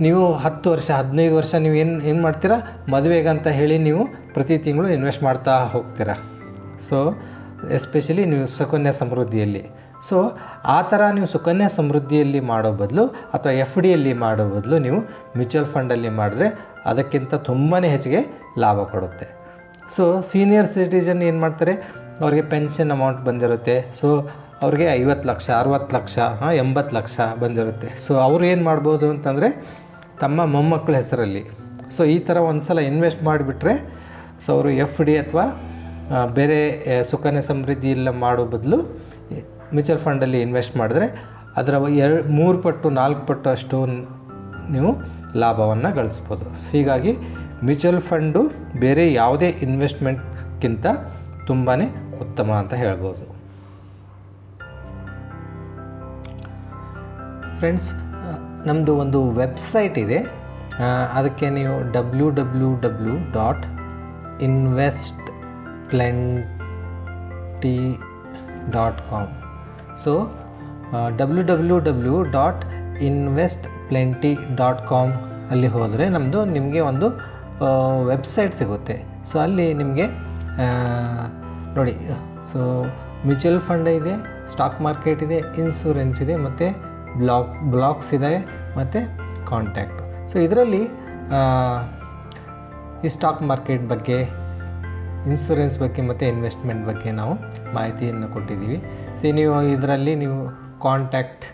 ನೀವು 10 ವರ್ಷ 15 ವರ್ಷ ನೀವು ಏನು ಮಾಡ್ತೀರಾ, ಮದುವೆಗೆ ಅಂತ ಹೇಳಿ ನೀವು ಪ್ರತಿ ತಿಂಗಳು ಇನ್ವೆಸ್ಟ್ ಮಾಡ್ತಾ ಹೋಗ್ತೀರಾ. ಸೊ ಎಸ್ಪೆಷಲಿ ನೀವು ಸುಕನ್ಯಾ ಸಮೃದ್ಧಿಯಲ್ಲಿ. ಸೊ ಆ ಥರ ನೀವು ಸುಕನ್ಯಾ ಸಮೃದ್ಧಿಯಲ್ಲಿ ಮಾಡೋ ಬದಲು ಅಥವಾ FDಯಲ್ಲಿ ಮಾಡೋ ಬದಲು ನೀವು ಮ್ಯೂಚುವಲ್ ಫಂಡಲ್ಲಿ ಮಾಡಿದ್ರೆ ಅದಕ್ಕಿಂತ ತುಂಬಾ ಹೆಚ್ಚಿಗೆ ಲಾಭ ಕೊಡುತ್ತೆ. ಸೊ ಸೀನಿಯರ್ ಸಿಟಿಜನ್ ಏನು ಮಾಡ್ತಾರೆ, ಅವ್ರಿಗೆ ಪೆನ್ಷನ್ ಅಮೌಂಟ್ ಬಂದಿರುತ್ತೆ. ಸೊ ಅವ್ರಿಗೆ 50 ಲಕ್ಷ 60 ಲಕ್ಷ 80 ಲಕ್ಷ ಬಂದಿರುತ್ತೆ. ಸೊ ಅವರು ಏನು ಮಾಡ್ಬೋದು ಅಂತಂದರೆ ತಮ್ಮ ಮೊಮ್ಮಕ್ಕಳ ಹೆಸರಲ್ಲಿ. ಸೊ ಈ ಥರ ಒಂದು ಸಲ ಇನ್ವೆಸ್ಟ್ ಮಾಡಿಬಿಟ್ರೆ, ಸೊ ಅವರು FD ಅಥವಾ ಬೇರೆ ಸುಕನ್ಯಾ ಸಮೃದ್ಧಿ ಎಲ್ಲ ಮಾಡೋ ಬದಲು ಮ್ಯೂಚುವಲ್ ಫಂಡಲ್ಲಿ ಇನ್ವೆಸ್ಟ್ ಮಾಡಿದ್ರೆ ಅದರ 3 ಪಟ್ಟು 4 ಪಟ್ಟು ಅಷ್ಟು ನೀವು ಲಾಭವನ್ನು ಗಳಿಸ್ಬೋದು. ಹೀಗಾಗಿ ಮ್ಯೂಚುವಲ್ ಫಂಡು ಬೇರೆ ಯಾವುದೇ ಇನ್ವೆಸ್ಟ್ಮೆಂಟ್ಗಿಂತ ತುಂಬಾ ಉತ್ತಮ ಅಂತ ಹೇಳ್ಬೋದು. ಫ್ರೆಂಡ್ಸ್, ನಮ್ಮದು ಒಂದು ವೆಬ್ಸೈಟ್ ಇದೆ, ಅದಕ್ಕೆ ನೀವು www.investplenty.com. ಸೊ www.investplenty.com ಅಲ್ಲಿ ಹೋದರೆ ನಿಮಗೆ ಒಂದು ವೆಬ್ಸೈಟ್ ಸಿಗುತ್ತೆ. ಸೊ ಅಲ್ಲಿ ನಿಮಗೆ ನೋಡಿ, ಸೊ ಮ್ಯೂಚುವಲ್ ಫಂಡ್ ಇದೆ, ಸ್ಟಾಕ್ ಮಾರ್ಕೆಟ್ ಇದೆ, ಇನ್ಶೂರೆನ್ಸ್ ಇದೆ, ಮತ್ತು ಬ್ಲಾಗ್ಸ್ ಇದೆ, ಮತ್ತು ಕಾಂಟ್ಯಾಕ್ಟ್. ಸೊ ಇದರಲ್ಲಿ ಈ ಸ್ಟಾಕ್ ಮಾರ್ಕೆಟ್ ಬಗ್ಗೆ, ಇನ್ಶೂರೆನ್ಸ್ ಬಗ್ಗೆ ಮತ್ತು ಇನ್ವೆಸ್ಟ್ಮೆಂಟ್ ಬಗ್ಗೆ ನಾವು ಮಾಹಿತಿಯನ್ನು ಕೊಟ್ಟಿದ್ದೀವಿ. ನೀವು ಇದರಲ್ಲಿ ನೀವು ಕಾಂಟ್ಯಾಕ್ಟ್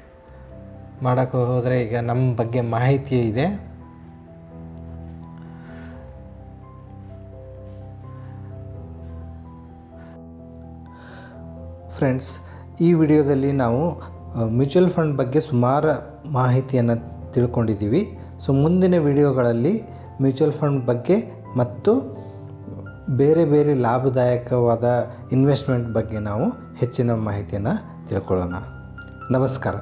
ಮಾಡೋಕ್ಕೆ ಹೋದರೆ ಈಗ ನಮ್ಮ ಬಗ್ಗೆ ಮಾಹಿತಿ ಇದೆ. ಫ್ರೆಂಡ್ಸ್, ಈ ವಿಡಿಯೋದಲ್ಲಿ ನಾವು ಮ್ಯೂಚುವಲ್ ಫಂಡ್ ಬಗ್ಗೆ ಸುಮಾರು ಮಾಹಿತಿಯನ್ನು ತಿಳ್ಕೊಂಡಿದ್ದೀವಿ. ಸೊ ಮುಂದಿನ ವಿಡಿಯೋಗಳಲ್ಲಿ ಮ್ಯೂಚುವಲ್ ಫಂಡ್ ಬಗ್ಗೆ ಮತ್ತು ಬೇರೆ ಬೇರೆ ಲಾಭದಾಯಕವಾದ ಇನ್ವೆಸ್ಟ್ಮೆಂಟ್ ಬಗ್ಗೆ ನಾವು ಹೆಚ್ಚಿನ ಮಾಹಿತಿಯನ್ನು ತಿಳ್ಕೊಳ್ಳೋಣ. ನಮಸ್ಕಾರ.